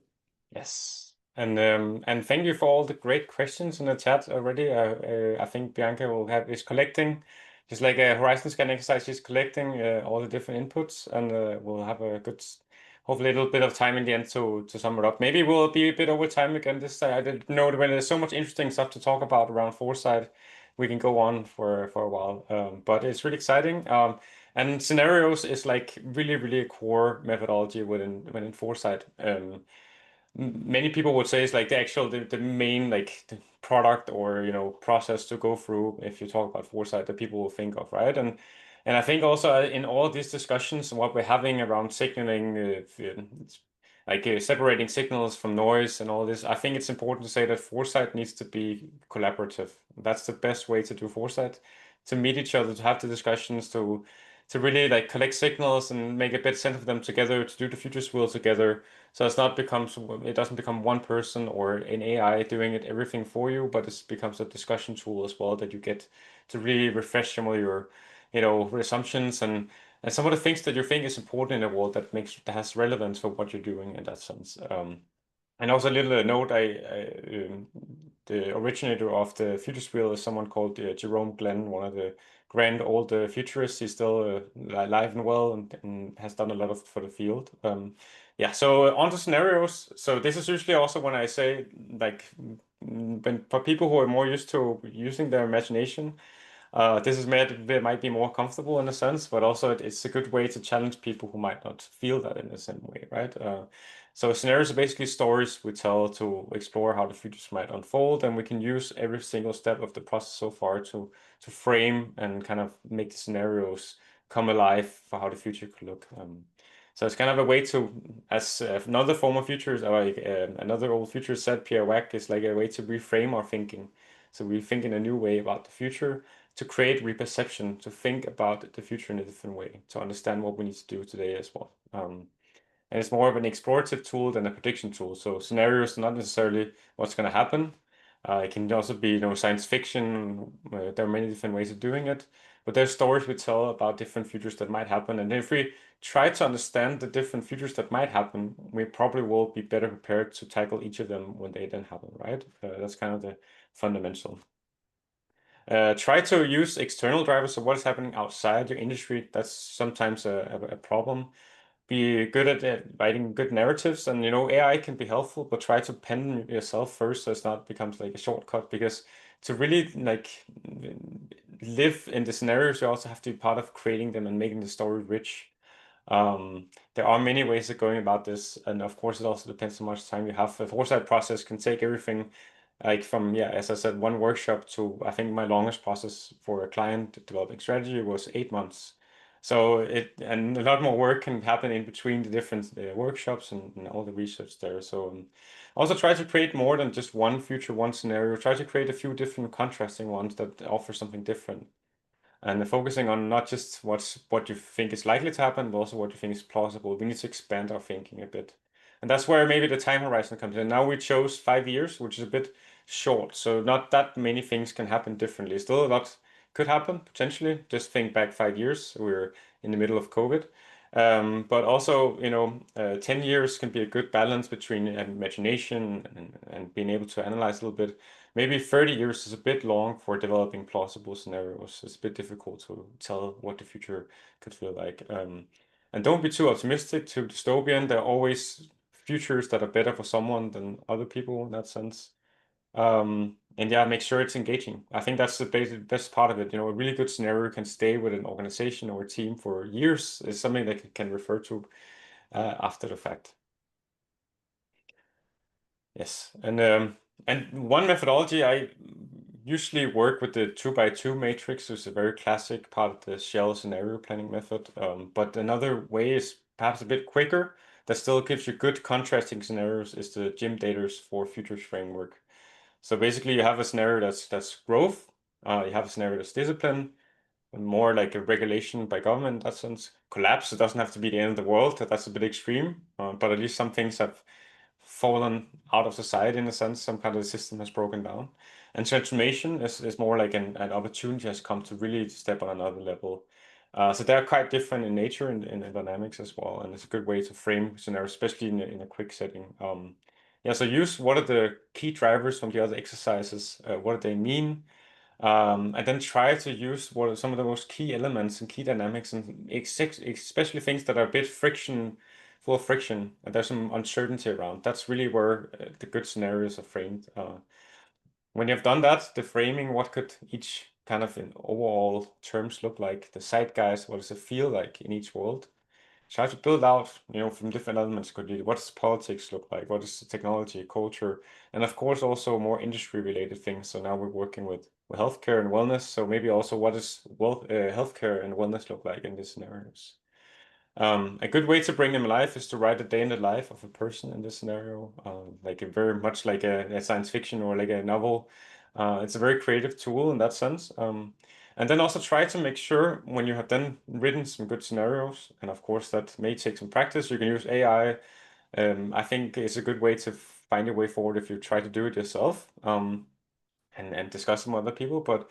Yes. And thank you for all the great questions in the chat already. I think Bianca is collecting, just like a horizon scan exercise, she's collecting all the different inputs, and we'll have a good, hopefully a little bit of time in the end to sum it up. Maybe we'll be a bit over time again this time. I didn't know when there's so much interesting stuff to talk about around Foresight, we can go on for a while. But it's really exciting. And scenarios is like really a core methodology within Foresight. Many people would say it's like the main like the product or process to go through if you talk about Foresight that people will think of, right? And I think also in all these discussions what we're having around signaling, separating signals from noise and all this, I think it's important to say that Foresight needs to be collaborative. That's the best way to do Foresight, to meet each other, to have the discussions, to really like collect signals and make a better sense of them together, to do the futures wheel together. So it doesn't become one person or an AI doing everything for you, but it becomes a discussion tool as well that you get to really refresh some of your, assumptions and some of the things that you think is important in the world that has relevance for what you're doing in that sense. And also a little note, the originator of the futures wheel is someone called Jerome Glenn, one of the grand old futurists. He's still alive and well and has done a lot for the field. Yeah, so on to scenarios. So this is usually also when I say like for people who are more used to using their imagination, this is they might be more comfortable in a sense, but also it's a good way to challenge people who might not feel that in the same way, right? So scenarios are basically stories we tell to explore how the futures might unfold, and we can use every single step of the process so far to frame and kind of make the scenarios come alive for how the future could look. So it's kind of a way to, as another form of futures, or like another old futurist said, Pierre Wack, is like a way to reframe our thinking. So we think in a new way about the future, to create reperception, to think about the future in a different way, to understand what we need to do today as well. And it's more of an explorative tool than a prediction tool. So scenarios are not necessarily what's going to happen. It can also be, science fiction. There are many different ways of doing it, but there's stories we tell about different futures that might happen. And if we try to understand the different futures that might happen, we probably will be better prepared to tackle each of them when they then happen, right? That's kind of the fundamental. Try to use external drivers of what is happening outside your industry. That's sometimes a problem. Be good at writing good narratives, and AI can be helpful, but try to pen yourself first so it's not becomes like a shortcut, because to really like live in the scenarios, you also have to be part of creating them and making the story rich. There are many ways of going about this, and of course it also depends how much time you have. The foresight process can take everything like from, as I said, one workshop to, I think my longest process for a client developing strategy was 8 months. So and a lot more work can happen in between the different workshops and all the research there. So also try to create more than just one future, one scenario. Try to create a few different contrasting ones that offer something different. And focusing on not just what you think is likely to happen, but also what you think is plausible. We need to expand our thinking a bit. And that's where maybe the time horizon comes in. Now we chose 5 years, which is a bit short. So not that many things can happen differently. Still a lot could happen potentially. Just think back 5 years. We're in the middle of COVID. But also, 10 years can be a good balance between imagination and being able to analyze a little bit. Maybe 30 years is a bit long for developing plausible scenarios. It's a bit difficult to tell what the future could feel like. And don't be too optimistic, too dystopian. There are always futures that are better for someone than other people in that sense. And yeah, make sure it's engaging. I think that's the best part of it. A really good scenario can stay with an organization or a team for years. Is something that you can refer to after the fact. Yes, and one methodology I usually work with the 2x2 matrix, which is a very classic part of the shell scenario planning method. But another way is perhaps a bit quicker that still gives you good contrasting scenarios is the Jim Daters for futures framework. So basically, you have a scenario that's growth, you have a scenario that's discipline, and more like a regulation by government in that sense. Collapse, it doesn't have to be the end of the world. That's a bit extreme, but at least some things have fallen out of society in a sense. Some kind of the system has broken down. And transformation is more like an opportunity has come to really step on another level. So they're quite different in nature and in dynamics as well. And it's a good way to frame scenarios, especially in a quick setting. Yeah, so use what are the key drivers from the other exercises, what do they mean? And then try to use what are some of the most key elements and key dynamics, and especially things that are a bit full of friction, and there's some uncertainty around. That's really where the good scenarios are framed. When you've done that, the framing, what could each kind of in overall terms look like? The zeitgeist, what does it feel like in each world? Try to build out, from different elements. Could be what does politics look like? What is the technology, culture, and of course also more industry-related things. So now we're working with healthcare and wellness. So maybe also what does healthcare and wellness look like in these scenarios? A good way to bring them alive is to write a day in the life of a person in this scenario, like very much like a science fiction or like a novel. It's a very creative tool in that sense. And then also try to make sure when you have then written some good scenarios, and of course that may take some practice, you can use AI. I think it's a good way to find a way forward if you try to do it yourself, and discuss them with other people. But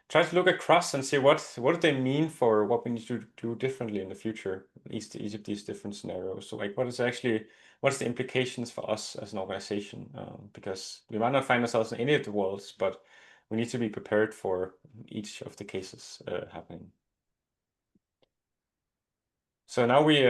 try to look across and see what do they mean for what we need to do differently in the future, each of these different scenarios. So like what's the implications for us as an organization? Because we might not find ourselves in any of the worlds, but we need to be prepared for each of the cases happening. So now we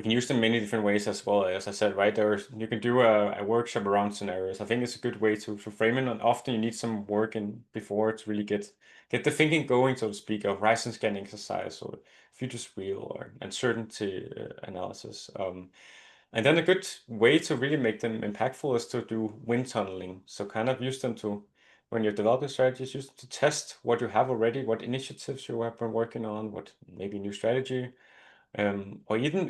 can use them many different ways as well. As I said, right, you can do a workshop around scenarios. I think it's a good way to frame it, and often you need some work in before to really get the thinking going, so to speak, of horizon scanning exercise or futures wheel or uncertainty analysis. And then a good way to really make them impactful is to do wind tunneling. So kind of use them to, when you're developing strategies, use them to test what you have already, what initiatives you have been working on, what maybe new strategy, or even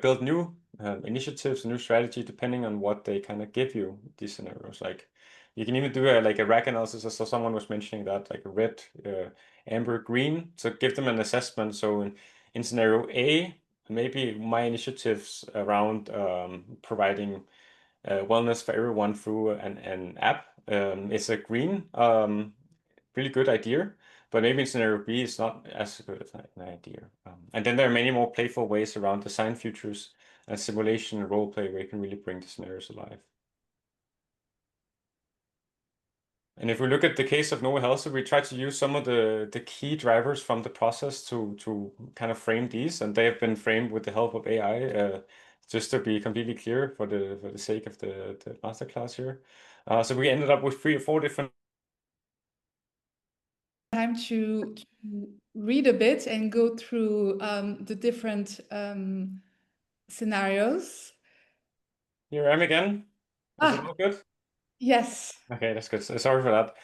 build new initiatives, new strategy, depending on what they kind of give you, these scenarios. Like you can even do like a rack analysis. I saw someone was mentioning that, like a red, amber, green. So give them an assessment. So in scenario A, maybe my initiatives around providing wellness for everyone through an app is a green, really good idea. But maybe in scenario B, it's not as good as an idea. And then there are many more playful ways around design futures and simulation and role play where you can really bring the scenarios alive. And if we look at the case of Novo Health, we try to use some of the key drivers from the process to kind of frame these, and they have been framed with the help of AI. Just to be completely clear, for the sake of the masterclass here, so we ended up with 3 or 4 different. Time to read a bit and go through the different scenarios. Here I am again. Is it all good? Yes. Okay, that's good. Sorry for that.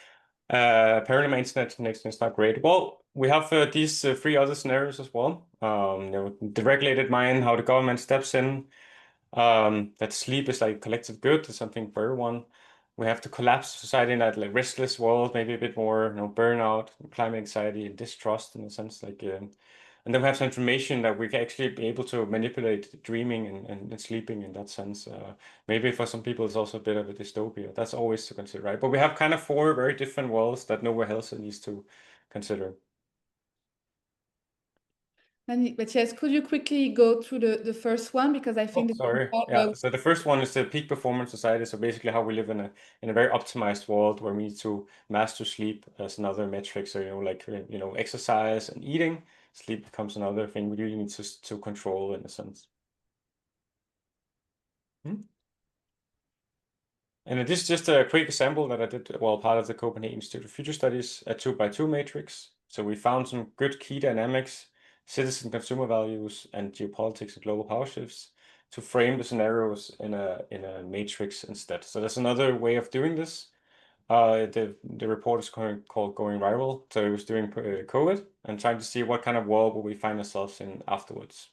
Apparently my internet connection is not great. Well, we have these 3 other scenarios as well. The regulated mind, how the government steps in, that sleep is like collective good, is something for everyone. We have to collapse society in that like restless world, maybe a bit more, burnout, climate anxiety, and distrust in a sense, like, and then we have some information that we can actually be able to manipulate dreaming and sleeping in that sense. Maybe for some people it's also a bit of a dystopia. That's always to consider, right? But we have kind of 4 very different worlds that Nowhere Health needs to consider. But yes, could you quickly go through the first one, because I think Sorry. Yeah. So the first one is the peak performance society. So basically how we live in a very optimized world where we need to master sleep as another metric. So, like, exercise and eating, sleep becomes another thing we really need to control in a sense. And this is just a quick example that I did while part of the Copenhagen Institute of Future Studies, a 2x2 matrix. So we found some good key dynamics, citizen consumer values, and geopolitics and global power shifts to frame the scenarios in a matrix instead. So that's another way of doing this. The report is called Going Viral. So it was during COVID and trying to see what kind of world will we find ourselves in afterwards.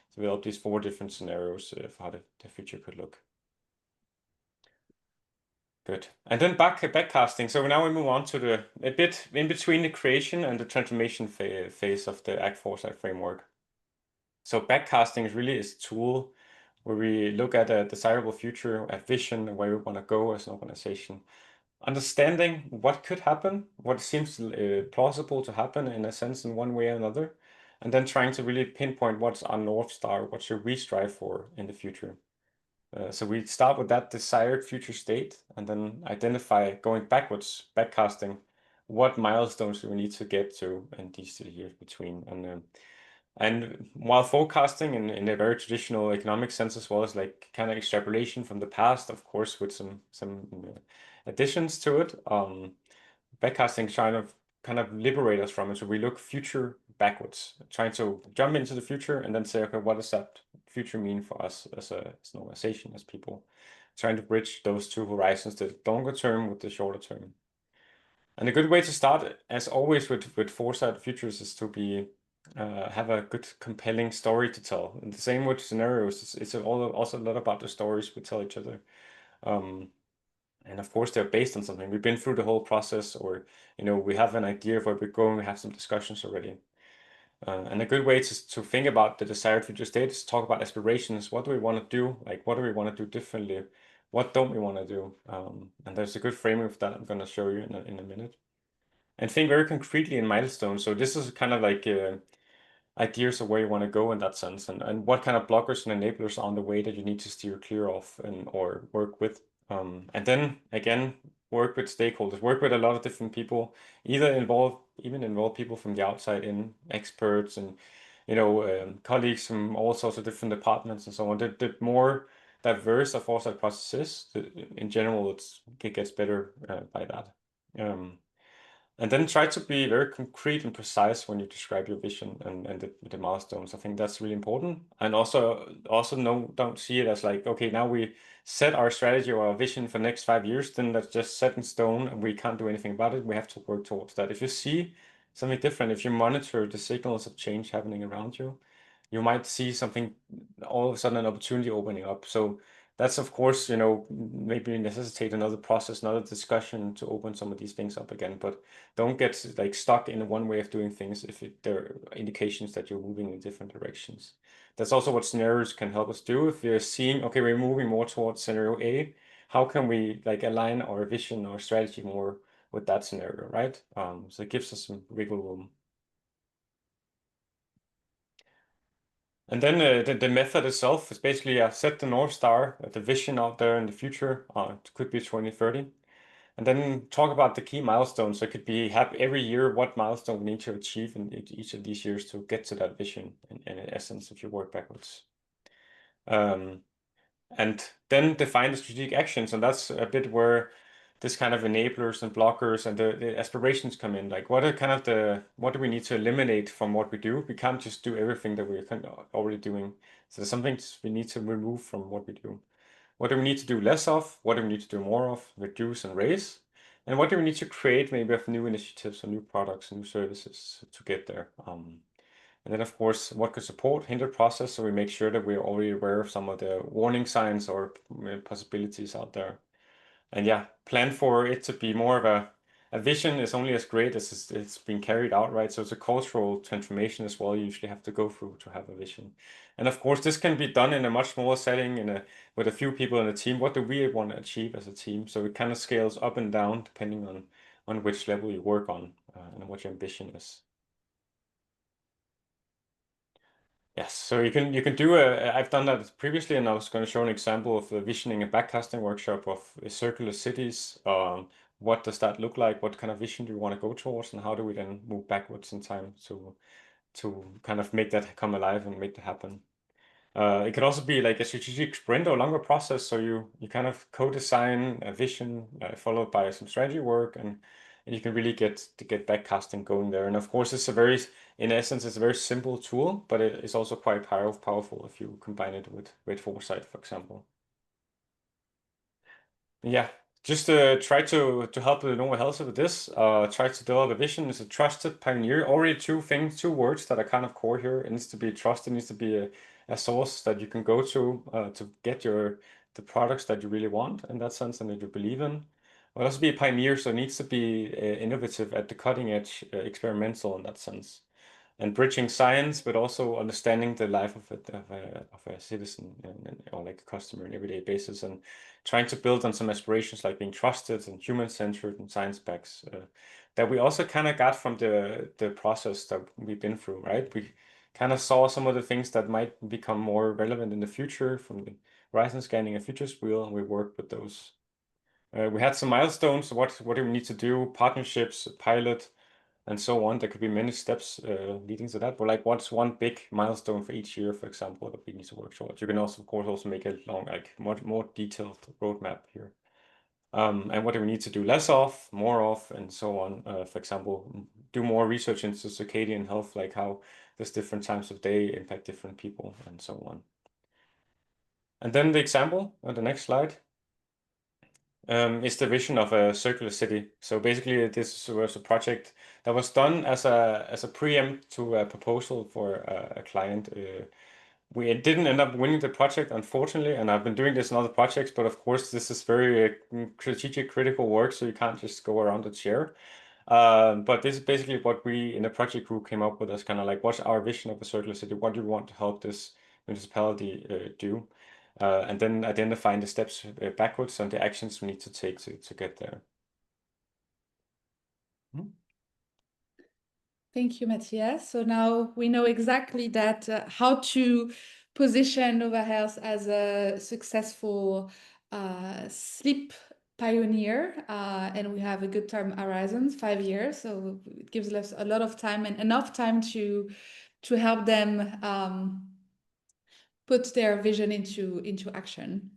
So we developed these 4 different scenarios for how the future could look. Good. And then backcasting. So now we move on to a bit in between the creation and the transformation phase of the Act Foresight framework. So backcasting is really a tool where we look at a desirable future, a vision, where we want to go as an organization, understanding what could happen, what seems plausible to happen in a sense in one way or another, and then trying to really pinpoint what's our North Star, what should we strive for in the future. So we start with that desired future state and then identify, going backwards, backcasting, what milestones do we need to get to in these years between. And while forecasting in a very traditional economic sense as well as like kind of extrapolation from the past, of course, with some additions to it, backcasting kind of liberate us from it. So we look future backwards, trying to jump into the future and then say, okay, what does that future mean for us as an organization, as people? Trying to bridge those 2 horizons, the longer term with the shorter term. And a good way to start, as always with Foresight Futures, is to have a good, compelling story to tell. And the same with scenarios. It's also a lot about the stories we tell each other. And of course, they're based on something. We've been through the whole process, or we have an idea of where we're going. We have some discussions already. And a good way to think about the desired future state is to talk about aspirations. What do we want to do? Like, what do we want to do differently? What don't we want to do? And there's a good framing of that I'm going to show you in a minute. And think very concretely in milestones. So this is kind of like ideas of where you want to go in that sense, and what kind of blockers and enablers are on the way that you need to steer clear of or work with. And then again, work with stakeholders, work with a lot of different people, even involve people from the outside in, experts and colleagues from all sorts of different departments and so on. The more diverse a foresight process is, in general, it gets better by that. And then try to be very concrete and precise when you describe your vision and the milestones. I think that's really important. And also don't see it as like, okay, now we set our strategy or our vision for the next 5 years, then that's just set in stone and we can't do anything about it. We have to work towards that. If you see something different, if you monitor the signals of change happening around you, you might see something, all of a sudden, an opportunity opening up. So that's, of course, maybe necessitate another process, another discussion to open some of these things up again. But don't get like stuck in one way of doing things if there are indications that you're moving in different directions. That's also what scenarios can help us do. If you're seeing, okay, we're moving more towards scenario A, how can we like align our vision or strategy more with that scenario, right? So it gives us some wiggle room. And then the method itself is basically set the North Star, the vision out there in the future. It could be 2030. And then talk about the key milestones. So it could be every year what milestone we need to achieve in each of these years to get to that vision in essence, if you work backwards. And then define the strategic actions. And that's a bit where this kind of enablers and blockers and the aspirations come in. Like what do we need to eliminate from what we do? We can't just do everything that we're already doing. So there's some things we need to remove from what we do. What do we need to do less of? What do we need to do more of? Reduce and raise? And what do we need to create maybe of new initiatives or new products and new services to get there? And then, of course, what could support, hinder process, so we make sure that we're already aware of some of the warning signs or possibilities out there. And yeah, plan for it to be more of a vision is only as great as it's been carried out, right? So it's a cultural transformation as well. You usually have to go through to have a vision. And of course, this can be done in a much smaller setting, with a few people in a team. What do we want to achieve as a team? So it kind of scales up and down depending on which level you work on and what your ambition is. Yes, so you can do I've done that previously, and I was going to show an example of the visioning and backcasting workshop of circular cities. What does that look like? What kind of vision do we want to go towards, and how do we then move backwards in time to kind of make that come alive and make that happen? It could also be like a strategic sprint or longer process. So you kind of co-design a vision followed by some strategy work, and you can really get backcasting going there. And of course, in essence, it's a very simple tool, but it is also quite powerful if you combine it with Foresight, for example. Yeah, just try to help the normal health with this. Try to develop a vision as a trusted pioneer. Already two words that are kind of core here. It needs to be trusted, needs to be a source that you can go to get the products that you really want in that sense and that you believe in. But also be a pioneer, so it needs to be innovative at the cutting edge, experimental in that sense and bridging science, but also understanding the life of a citizen or like a customer on an everyday basis, and trying to build on some aspirations like being trusted and human-centered and science-backed that we also kind of got from the process that we've been through, right? We kind of saw some of the things that might become more relevant in the future from the horizon scanning and futures wheel, and we worked with those. We had some milestones. What do we need to do? Partnerships, pilot, and so on. There could be many steps leading to that. But like, what's one big milestone for each year, for example, that we need to work towards? You can also, of course, also make a long, like more detailed roadmap here. And what do we need to do less of, more of, and so on. For example, do more research into circadian health, like how there's different times of day impact different people, and so on. And then the example on the next slide. Is the vision of a circular city. So basically, this was a project that was done as a preempt to a proposal for a client. We didn't end up winning the project, unfortunately, and I've been doing this in other projects, but of course, this is very strategic, critical work, so you can't just go around the chair. But this is basically what we in the project group came up with as kind of like, what's our vision of a circular city? What do we want to help this municipality do? And then identifying the steps backwards and the actions we need to take to get there. Thank you, Matthias. So now we know exactly that how to position Nova Health as a successful sleep pioneer, and we have a good time horizons, 5 years. So it gives us a lot of time and enough time to help them put their vision into action.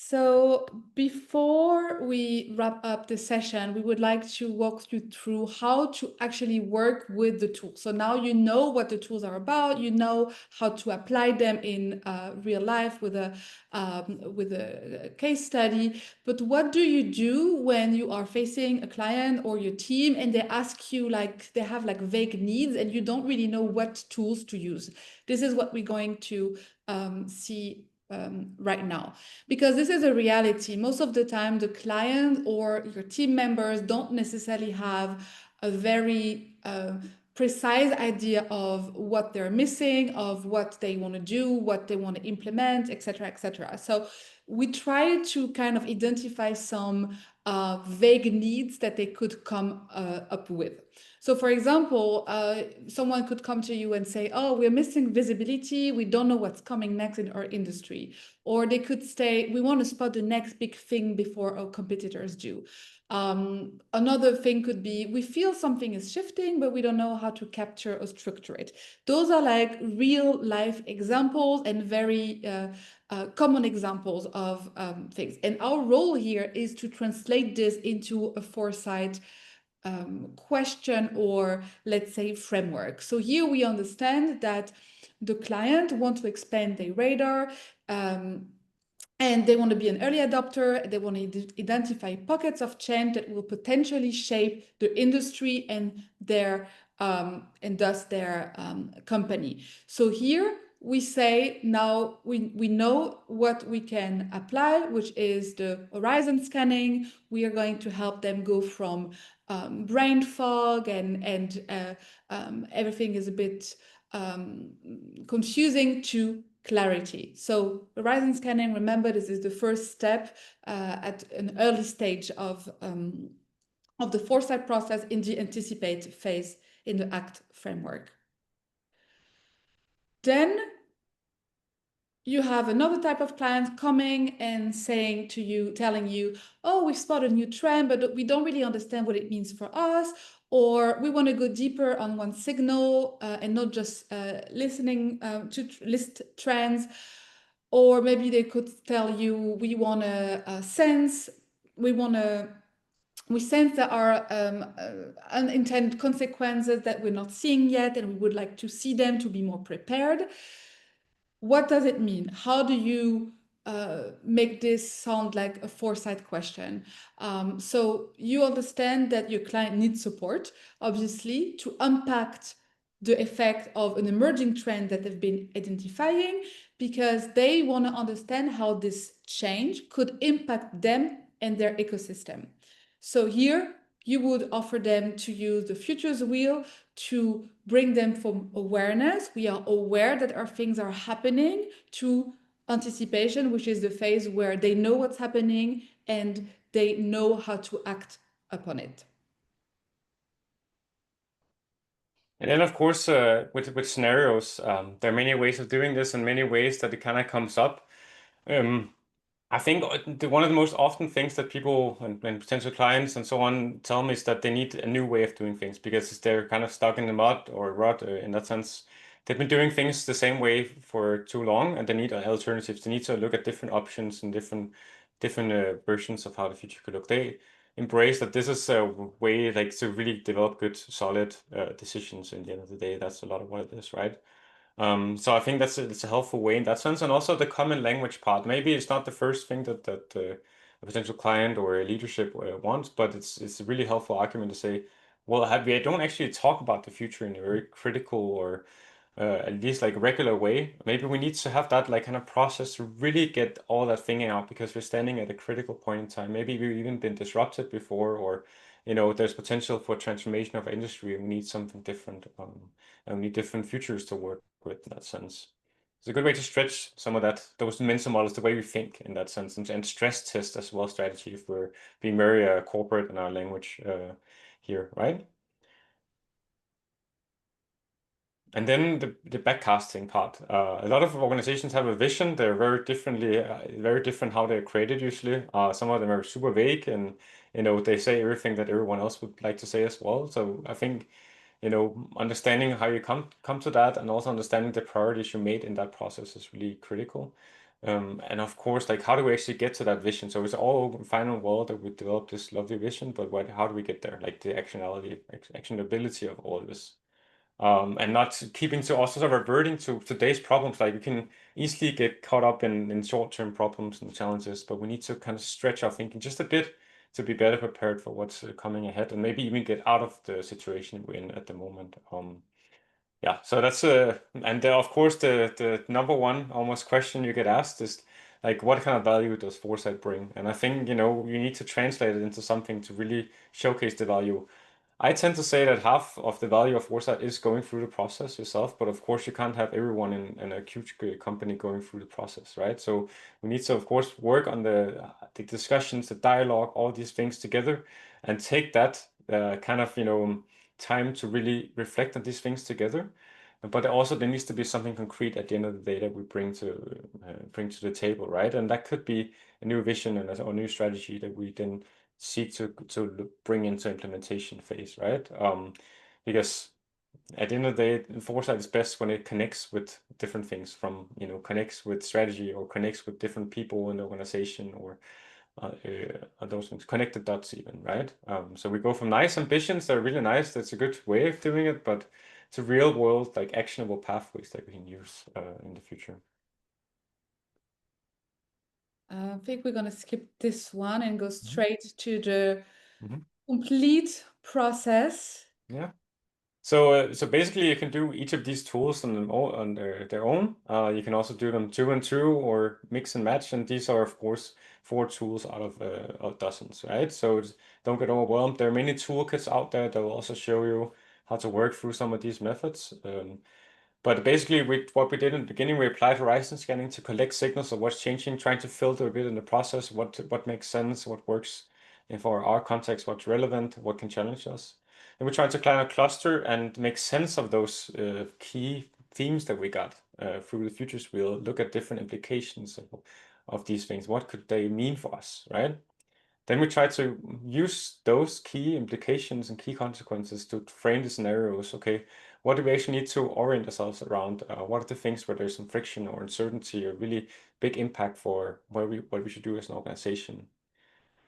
So before we wrap up the session, we would like to walk you through how to actually work with the tools. So now you know what the tools are about, you know how to apply them in real life with a case study. But what do you do when you are facing a client or your team and they ask you, like, they have like vague needs and you don't really know what tools to use? This is what we're going to see right now, because this is a reality. Most of the time, the client or your team members don't necessarily have a very precise idea of what they're missing, of what they want to do, what they want to implement, etc., etc. So we try to kind of identify some vague needs that they could come up with. So for example, someone could come to you and say, oh, we're missing visibility. We don't know what's coming next in our industry. Or they could say, we want to spot the next big thing before our competitors do. Another thing could be, we feel something is shifting, but we don't know how to capture or structure it. Those are like real life examples and very common examples of things. And our role here is to translate this into a Foresight question, or let's say framework. So here we understand that the client wants to expand their radar, and they want to be an early adopter. They want to identify pockets of change that will potentially shape the industry and thus their company. So here we say, now we know what we can apply, which is the horizon scanning. We are going to help them go from brain fog and everything is a bit confusing to clarity. So horizon scanning, remember, this is the first step at an early stage of the Foresight process in the anticipate phase in the ACT framework. Then you have another type of client coming and saying to you, telling you, oh, we've spotted a new trend, but we don't really understand what it means for us, or we want to go deeper on one signal and not just listening to list trends. Or maybe they could tell you, we want to sense, we sense there are unintended consequences that we're not seeing yet, and we would like to see them to be more prepared. What does it mean? How do you make this sound like a foresight question? So you understand that your client needs support, obviously, to unpack the effect of an emerging trend that they've been identifying, because they want to understand how this change could impact them and their ecosystem. So here you would offer them to use the futures wheel to bring them from awareness. We are aware that our things are happening, to anticipation, which is the phase where they know what's happening and they know how to act upon it. And then, of course, with scenarios, there are many ways of doing this and many ways that it kind of comes up. I think one of the most often things that people and potential clients and so on tell me is that they need a new way of doing things because they're kind of stuck in the mud or rut in that sense. They've been doing things the same way for too long, and they need alternatives. They need to look at different options and different versions of how the future could look. They embrace that this is a way like to really develop good, solid decisions. In the end of the day, that's a lot of what it is, right? So I think it's a helpful way in that sense, and also the common language part. Maybe it's not the first thing that a potential client or a leadership wants, but it's a really helpful argument to say, well, we don't actually talk about the future in a very critical or at least like regular way. Maybe we need to have that like kind of process to really get all that thinking out because we're standing at a critical point in time. Maybe we've even been disrupted before, or there's potential for transformation of industry. And we need something different, and we need different futures to work with in that sense. It's a good way to stretch some of those mental models, the way we think in that sense, and stress test as well strategy if we're being very corporate in our language here, right? And then the backcasting part. A lot of organizations have a vision. They're very different how they're created usually. Some of them are super vague, and they say everything that everyone else would like to say as well. So I think understanding how you come to that, and also understanding the priorities you made in that process is really critical. And of course, like how do we actually get to that vision? So it's all fine and well that we develop this lovely vision, but how do we get there? Like the actionability of all this. And not keeping to also sort of reverting to today's problems. Like we can easily get caught up in short-term problems and challenges, but we need to kind of stretch our thinking just a bit to be better prepared for what's coming ahead, and maybe even get out of the situation we're in at the moment. Yeah, so that's and of course the number one almost question you get asked is like, what kind of value does foresight bring? And I think you need to translate it into something to really showcase the value. I tend to say that half of the value of foresight is going through the process yourself, but of course you can't have everyone in a huge company going through the process, right? So we need to, of course, work on the discussions, the dialogue, all these things together, and take that kind of time to really reflect on these things together. But also there needs to be something concrete at the end of the day that we bring to the table, right? And that could be a new vision and a new strategy that we then seek to bring into implementation phase, right? Because at the end of the day, foresight is best when it connects with different things from, connects with strategy or connects with different people in the organization or those things, connected dots even, right? So we go from nice ambitions that are really nice, that's a good way of doing it, but to real world, like actionable pathways that we can use in the future. I think we're going to skip this one and go straight to the Mhm. complete process. Yeah. So basically, you can do each of these tools on their own. You can also do them 2 and 2 or mix and match. And these are, of course, 4 tools out of dozens, right? So don't get overwhelmed. There are many toolkits out there that will also show you how to work through some of these methods. But basically, what we did in the beginning, we applied horizon scanning to collect signals of what's changing, trying to filter a bit in the process, what makes sense, what works, and for our context, what's relevant, what can challenge us. And we tried to plan a cluster and make sense of those key themes that we got. through the futures wheel, look at different implications of these things. What could they mean for us, right? Then we try to use those key implications and key consequences to frame the scenarios. Okay, what do we actually need to orient ourselves around? What are the things where there's some friction or uncertainty or really big impact for what we should do as an organization?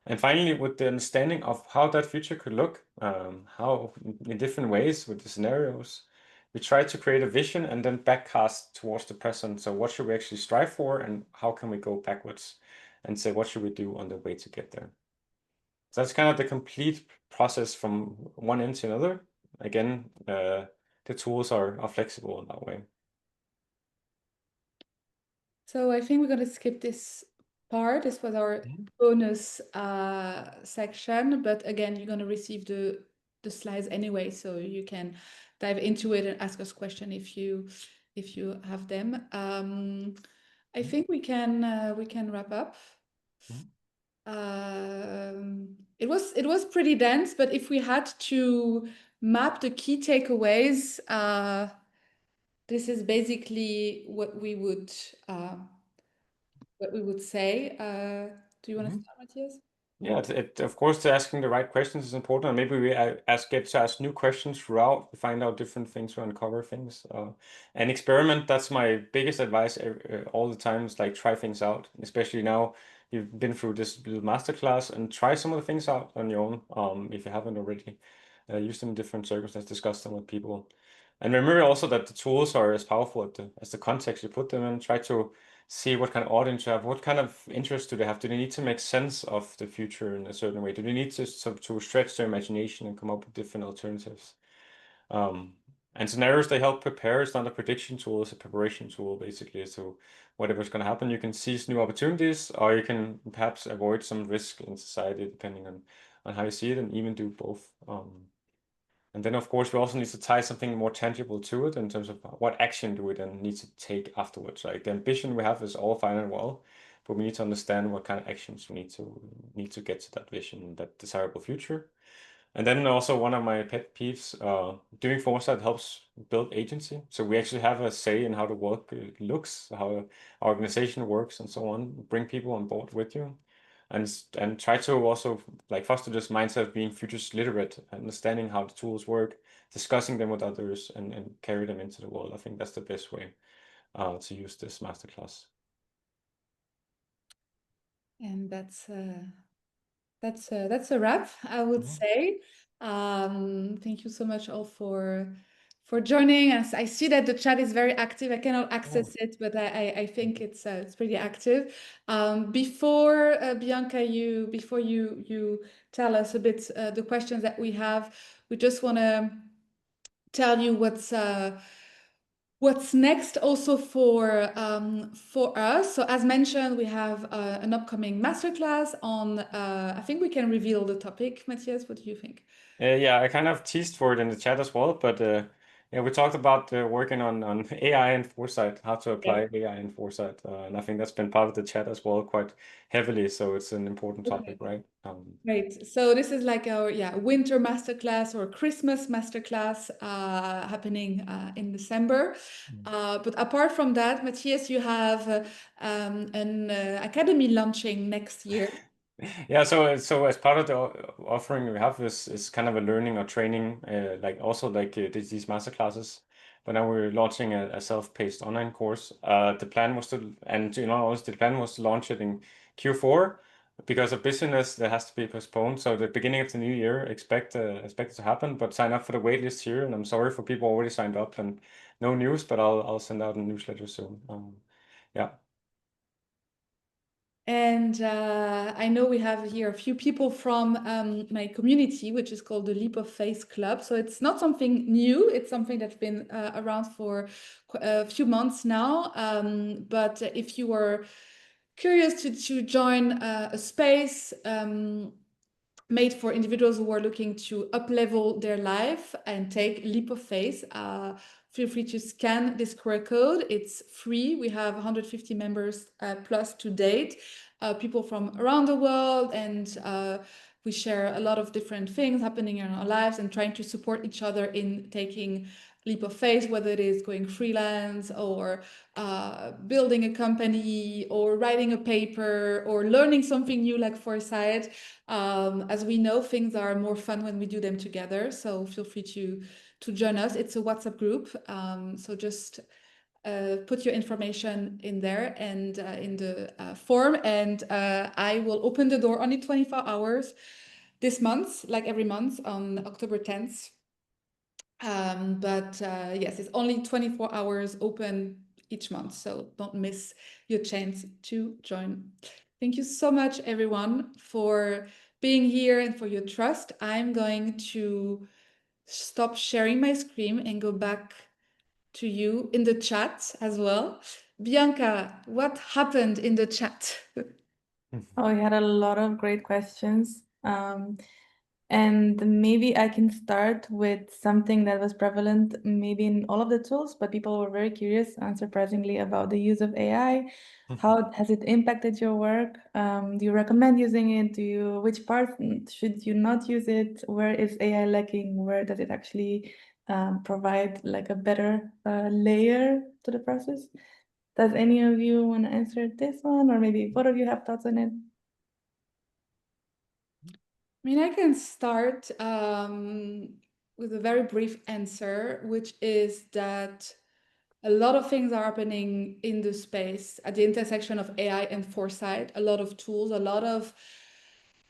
And finally, with the understanding of how that future could look, how in different ways with the scenarios, we try to create a vision and then backcast towards the present. So what should we actually strive for and how can we go backwards and say, what should we do on the way to get there? So that's kind of the complete process from one end to another. Again, the tools are flexible in that way. So I think we're going to skip this part. This was our bonus section, but again, you're going to receive the slides anyway, so you can dive into it and ask us questions if you have them. I think we can wrap up. It was pretty dense, but if we had to map the key takeaways, this is basically what we would say. Do you want to start, Matthias? Yeah, of course, asking the right questions is important. And maybe we get to ask new questions throughout, find out different things to uncover things. And experiment, that's my biggest advice all the time, is like try things out. Especially now you've been through this little masterclass and try some of the things out on your own if you haven't already. Use them in different circumstances, discuss them with people. And remember also that the tools are as powerful as the context you put them in. Try to see what kind of audience you have, what kind of interest do they have? Do they need to make sense of the future in a certain way? Do they need to stretch their imagination and come up with different alternatives? And scenarios, they help prepare. It's not a prediction tool, it's a preparation tool, basically. So whatever's going to happen, you can seize new opportunities, or you can perhaps avoid some risk in society, depending on how you see it, and even do both. And then, of course, we also need to tie something more tangible to it in terms of what action do we then need to take afterwards. Like the ambition we have is all fine and well, but we need to understand what kind of actions we need to get to that vision, that desirable future. And then also one of my pet peeves, doing Foresight helps build agency. So we actually have a say in how the work looks, how our organization works, and so on. Bring people on board with you and try to also like foster this mindset of being futures literate, understanding how the tools work, discussing them with others, and carry them into the world. I think that's the best way to use this masterclass. And that's a wrap, I would say. Thank you so much all for joining us. I see that the chat is very active. I cannot access it, but I think it's pretty active. Before Bianca, before you tell us a bit the questions that we have, we just want to tell you what's next also for us. So as mentioned, we have an upcoming masterclass on, I think we can reveal the topic. Matthias, what do you think? Yeah, I kind of teased for it in the chat as well, but yeah, we talked about working on AI and Foresight, how to apply AI and Foresight, and I think that's been part of the chat as well quite heavily, so it's an important topic, right? Great. So this is like our winter masterclass or Christmas masterclass happening in December. But apart from that, Matthias, you have an academy launching next year. Yeah, so as part of the offering we have is kind of a learning or training, like also like these master classes. But now we're launching a self-paced online course. The plan was to, and you know, the plan was to launch it in Q4 because of business that has to be postponed. So the beginning of the new year, expect it to happen. But sign up for the wait list here, and I'm sorry for people already signed up and no news, but I'll send out a newsletter soon. Yeah. And I know we have here a few people from my community, which is called the Leap of Faith Club. So it's not something new. It's something that's been around for a few months now. But if you are curious to join a space made for individuals who are looking to up-level their life and take leap of faith, feel free to scan this QR code. It's free. We have 150 members plus to date, people from around the world and we share a lot of different things happening in our lives and trying to support each other in taking leap of faith, whether it is going freelance or building a company or writing a paper or learning something new like Foresight. As we know, things are more fun when we do them together. So feel free to join us. It's a WhatsApp group. So just put your information in there and in the form, and I will open the door only 24 hours this month, like every month on October 10th. But yes, it's only 24 hours open each month, so don't miss your chance to join. Thank you so much, everyone, for being here and for your trust. I'm going to stop sharing my screen and go back to you in the chat as well. Bianca, what happened in the chat? Oh, we had a lot of great questions. And maybe I can start with something that was prevalent maybe in all of the tools, but people were very curious, unsurprisingly, about the use of AI. How has it impacted your work? Do you recommend using it? Which parts should you not use it? Where is AI lacking? Where does it actually provide like a better layer to the process? Does any of you want to answer this one, or maybe both of you have thoughts on it? I mean, I can start with a very brief answer, which is that a lot of things are happening in the space at the intersection of AI and foresight. A lot of tools, a lot of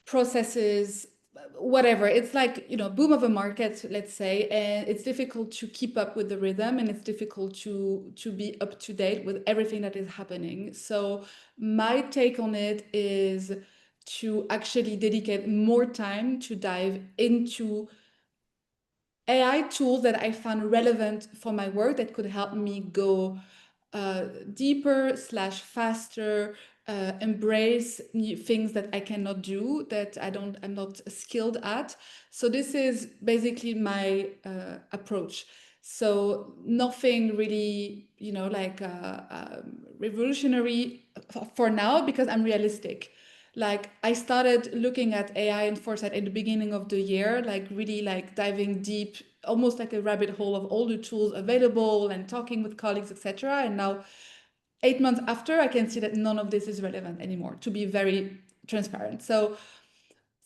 processes, whatever. It's like, boom of a market, let's say, and it's difficult to keep up with the rhythm, and it's difficult to be up to date with everything that is happening. So my take on it is to actually dedicate more time to dive into AI tools that I found relevant for my work that could help me go deeper / faster, embrace new things that I cannot do, that I'm not skilled at. So this is basically my approach. So nothing really, revolutionary for now, because I'm realistic. Like, I started looking at AI and Foresight at the beginning of the year, like really like diving deep, almost like a rabbit hole of all the tools available and talking with colleagues, etc. And now, 8 months after, I can see that none of this is relevant anymore, to be very transparent. So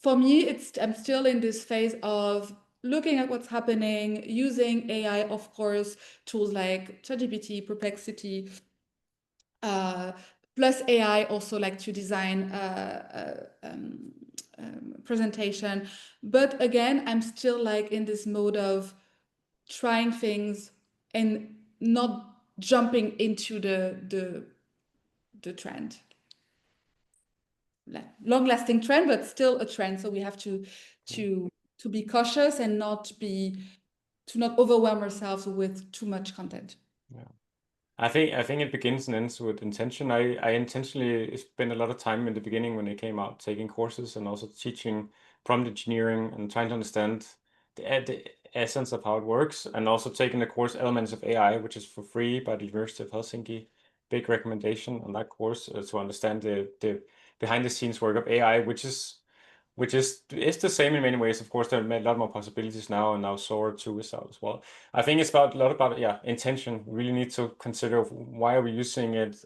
for me, I'm still in this phase of looking at what's happening, using AI, of course, tools like ChatGPT, Perplexity, plus AI also, like to design presentation. But again, I'm still like in this mode of trying things and not jumping into the trend. Long-lasting trend, but still a trend. So we have to be cautious and not overwhelm ourselves with too much content. Yeah. I think it begins and ends with intention. I intentionally spent a lot of time in the beginning when they came out taking courses and also teaching prompt engineering and trying to understand the essence of how it works, and also taking the course Elements of AI, which is for free by the University of Helsinki. Big recommendation on that course to understand the behind the scenes work of AI, which is the same in many ways. Of course, there are a lot more possibilities now, and now Sora 2 is out as well. I think it's a lot about intention. We really need to consider why are we using it,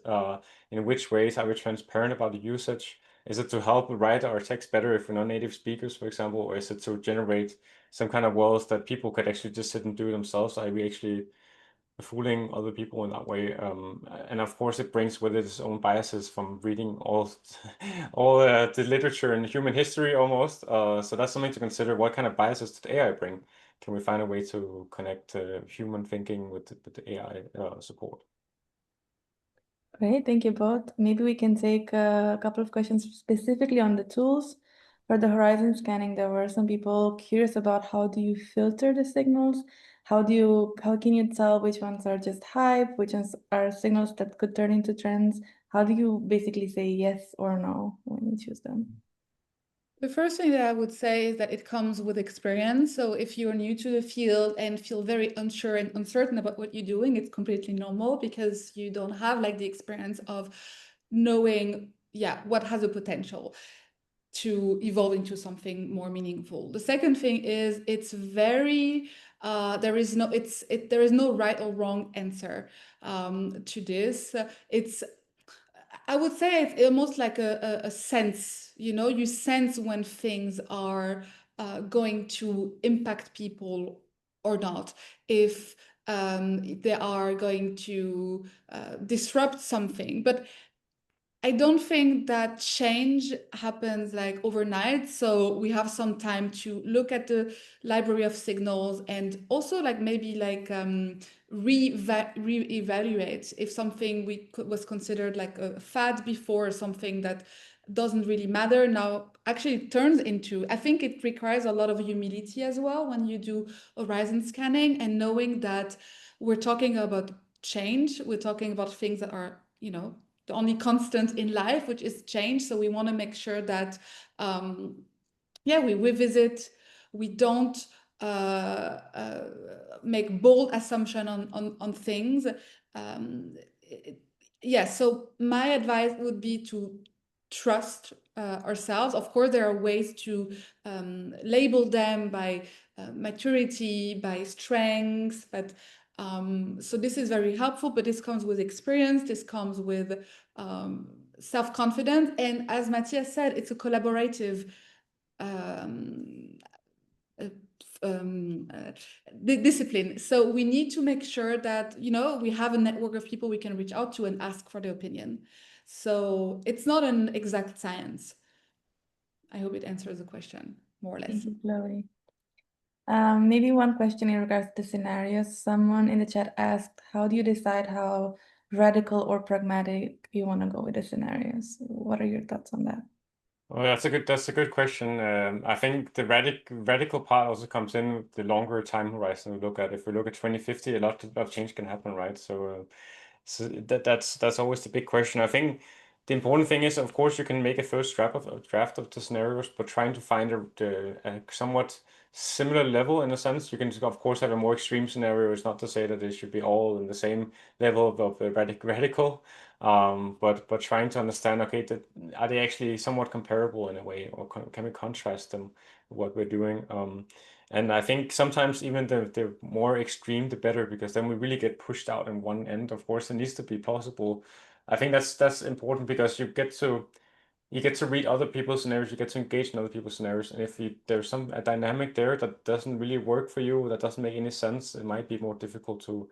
in which ways are we transparent about the usage. Is it to help write our text better if we're not native speakers, for example, or is it to generate some kind of worlds that people could actually just sit and do themselves? Are we actually fooling other people in that way? And of course, it brings with it its own biases from reading all the literature in human history almost. So that's something to consider. What kind of biases did AI bring? Can we find a way to connect human thinking with the AI support? Great, thank you both. Maybe we can take a couple of questions specifically on the tools. For the horizon scanning, there were some people curious about how do you filter the signals? How can you tell which ones are just hype, which ones are signals that could turn into trends? How do you basically say yes or no when you choose them? The first thing that I would say is that it comes with experience. So if you're new to the field and feel very unsure and uncertain about what you're doing, it's completely normal, because you don't have like the experience of knowing, what has a potential. to evolve into something more meaningful. The second thing is it's very there is no right or wrong answer to this. I would say it's almost like a sense, you sense when things are going to impact people or not. If they are going to disrupt something. But I don't think that change happens like overnight. So we have some time to look at the library of signals and also like maybe like re-evaluate if something was considered like a fad before, or something that doesn't really matter now actually turns into. I think it requires a lot of humility as well when you do horizon scanning, and knowing that we're talking about change, we're talking about things that are, the only constant in life, which is change. So we want to make sure that, we revisit, we don't make bold assumption on things. So my advice would be to trust ourselves. Of course, there are ways to label them by maturity, by strengths, but so this is very helpful, but this comes with experience, this comes with self-confidence. And as Matthias said, it's a collaborative discipline. So we need to make sure that, we have a network of people we can reach out to and ask for their opinion. So it's not an exact science. I hope it answers the question, more or less. Thank you, Chloe. Maybe one question in regards to scenarios. Someone in the chat asked, how do you decide how radical or pragmatic you want to go with the scenarios? What are your thoughts on that? Well, that's a good question. I think the radical part also comes in with the longer time horizon we look at. If we look at 2050, a lot of change can happen, right? So that's always the big question. I think the important thing is, of course, you can make a first draft of the scenarios, but trying to find a somewhat similar level in a sense. You can, of course, have a more extreme scenario. It's not to say that they should be all in the same level of radical. But trying to understand, okay, are they actually somewhat comparable in a way, or can we contrast them what we're doing? And I think sometimes even the more extreme, the better, because then we really get pushed out in one end. Of course, it needs to be plausible. I think that's important because you get to read other people's scenarios, you get to engage in other people's scenarios, and if there's a dynamic there that doesn't really work for you, that doesn't make any sense, it might be more difficult to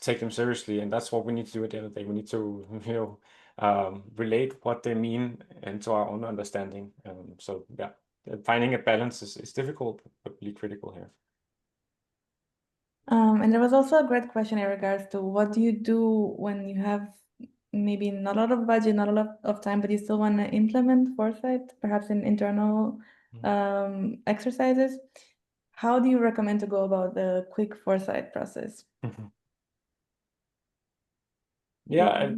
take them seriously, and that's what we need to do at the end of the day. We need to relate what they mean into our own understanding. So yeah, finding a balance is difficult, but really critical here. And there was also a great question in regards to what do you do when you have maybe not a lot of budget, not a lot of time, but you still want to implement Foresight, perhaps in internal exercises. How do you recommend to go about the quick Foresight process? Yeah,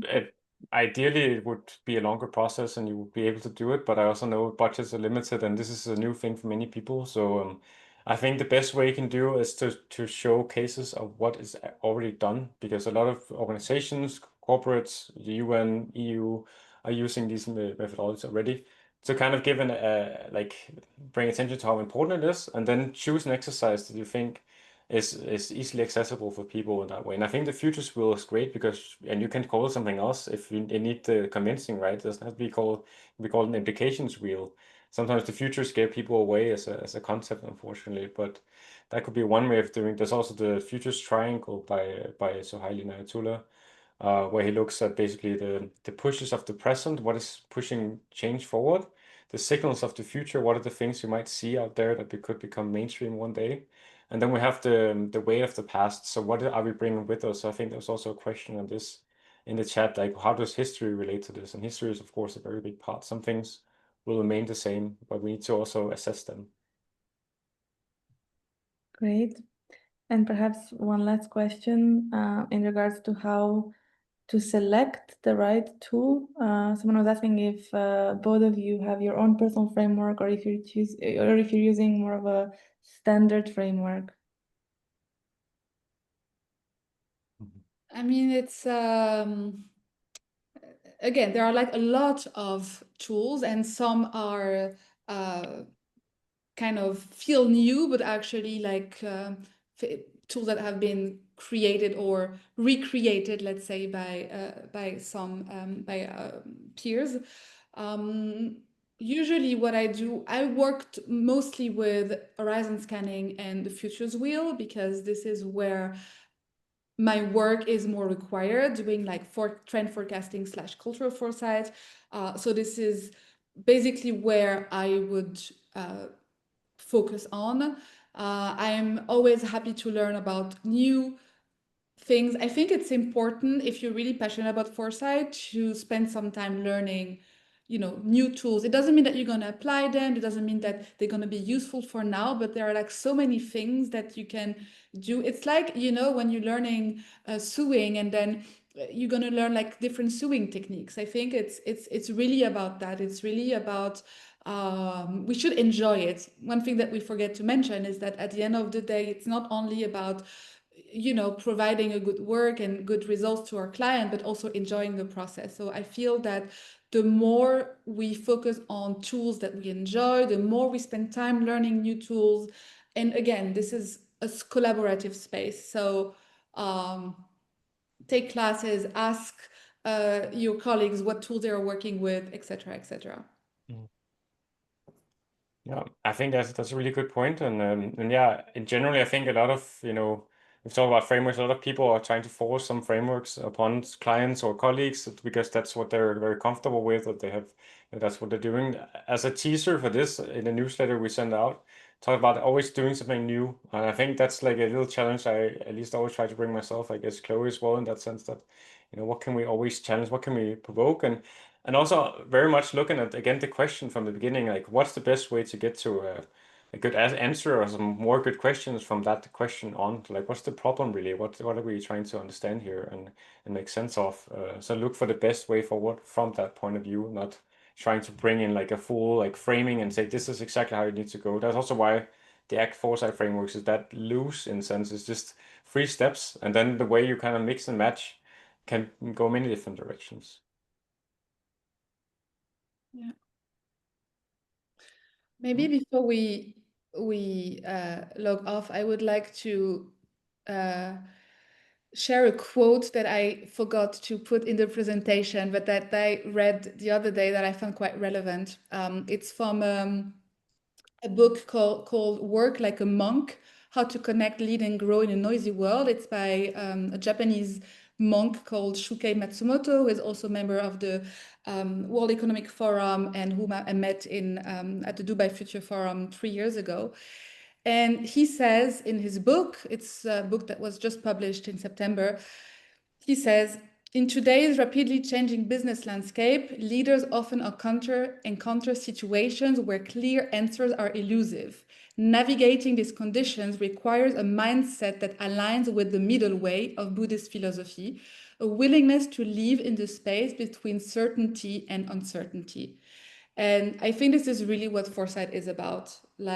ideally it would be a longer process and you would be able to do it, but I also know budgets are limited and this is a new thing for many people. So I think the best way you can do is to show cases of what is already done, because a lot of organizations, corporates, the UN, EU are using these methodologies already. To kind of give bring attention to how important it is, and then choose an exercise that you think is easily accessible for people in that way. And I think the futures wheel is great because, and you can call it something else if you need the convincing, right? It doesn't have to be called an implications wheel. Sometimes the futures scare people away as a concept, unfortunately, but that could be one way of doing. There's also the futures triangle by Sohail Inayatullah, where he looks at basically the pushes of the present, what is pushing change forward, the signals of the future, what are the things you might see out there that could become mainstream one day, and then we have the weight of the past. So what are we bringing with us? So I think there's also a question on this in the chat, like how does history relate to this? And history is of course a very big part. Some things will remain the same, but we need to also assess them. Great. And perhaps one last question in regards to how to select the right tool. Someone was asking if both of you have your own personal framework, or if you're using more of a standard framework. I mean, it's again, there are like a lot of tools, and some are kind of feel new, but actually like tools that have been created or recreated, let's say, by some peers. Usually what I do, I worked mostly with horizon scanning and the futures wheel, because this is where my work is more required, doing like trend forecasting / cultural foresight. So this is basically where I would focus on. I'm always happy to learn about new things. I think it's important, if you're really passionate about foresight, to spend some time learning, new tools. It doesn't mean that you're going to apply them. It doesn't mean that they're going to be useful for now, but there are like so many things that you can do. It's like, when you're learning sewing, and then you're going to learn like different sewing techniques. I think it's really about that. It's really about we should enjoy it. One thing that we forget to mention is that at the end of the day, it's not only about providing a good work and good results to our client, but also enjoying the process. So I feel that the more we focus on tools that we enjoy, the more we spend time learning new tools. And again, this is a collaborative space. So take classes, ask your colleagues what tools they are working with, etc., etc. Yeah, I think that's a really good point, and yeah, in generally, I think a lot of we've talked about frameworks. A lot of people are trying to force some frameworks upon clients or colleagues because that's what they're very comfortable with, that they have, that's what they're doing. As a teaser for this, in the newsletter we send out, talk about always doing something new, and I think that's like a little challenge. I at least always try to bring myself, I guess Chloe as well, in that sense that what can we always challenge, what can we provoke, and also very much looking at, again, the question from the beginning, like what's the best way to get to a good answer or some more good questions from that question on, like what's the problem really? What are we trying to understand here and make sense of? So look for the best way forward from that point of view, not trying to bring in like a full like framing and say this is exactly how you need to go. That's also why the ACT Foresight frameworks is that loose in sense. It's just 3 steps, and then the way you kind of mix and match can go many different directions. Yeah. Maybe before we log off, I would like to share a quote that I forgot to put in the presentation, but that I read the other day that I found quite relevant. It's from a book called Work Like a Monk: How to Connect, Lead, and Grow in a Noisy World. It's by a Japanese monk called Shukei Matsumoto, who is also a member of the World Economic Forum, and whom I met at the Dubai Future Forum 3 years ago. And he says in his book, it's a book that was just published in September, he says, in today's rapidly changing business landscape, leaders often encounter situations where clear answers are elusive. Navigating these conditions requires a mindset that aligns with the middle way of Buddhist philosophy, a willingness to live in the space between certainty and uncertainty. And I think this is really what foresight is about.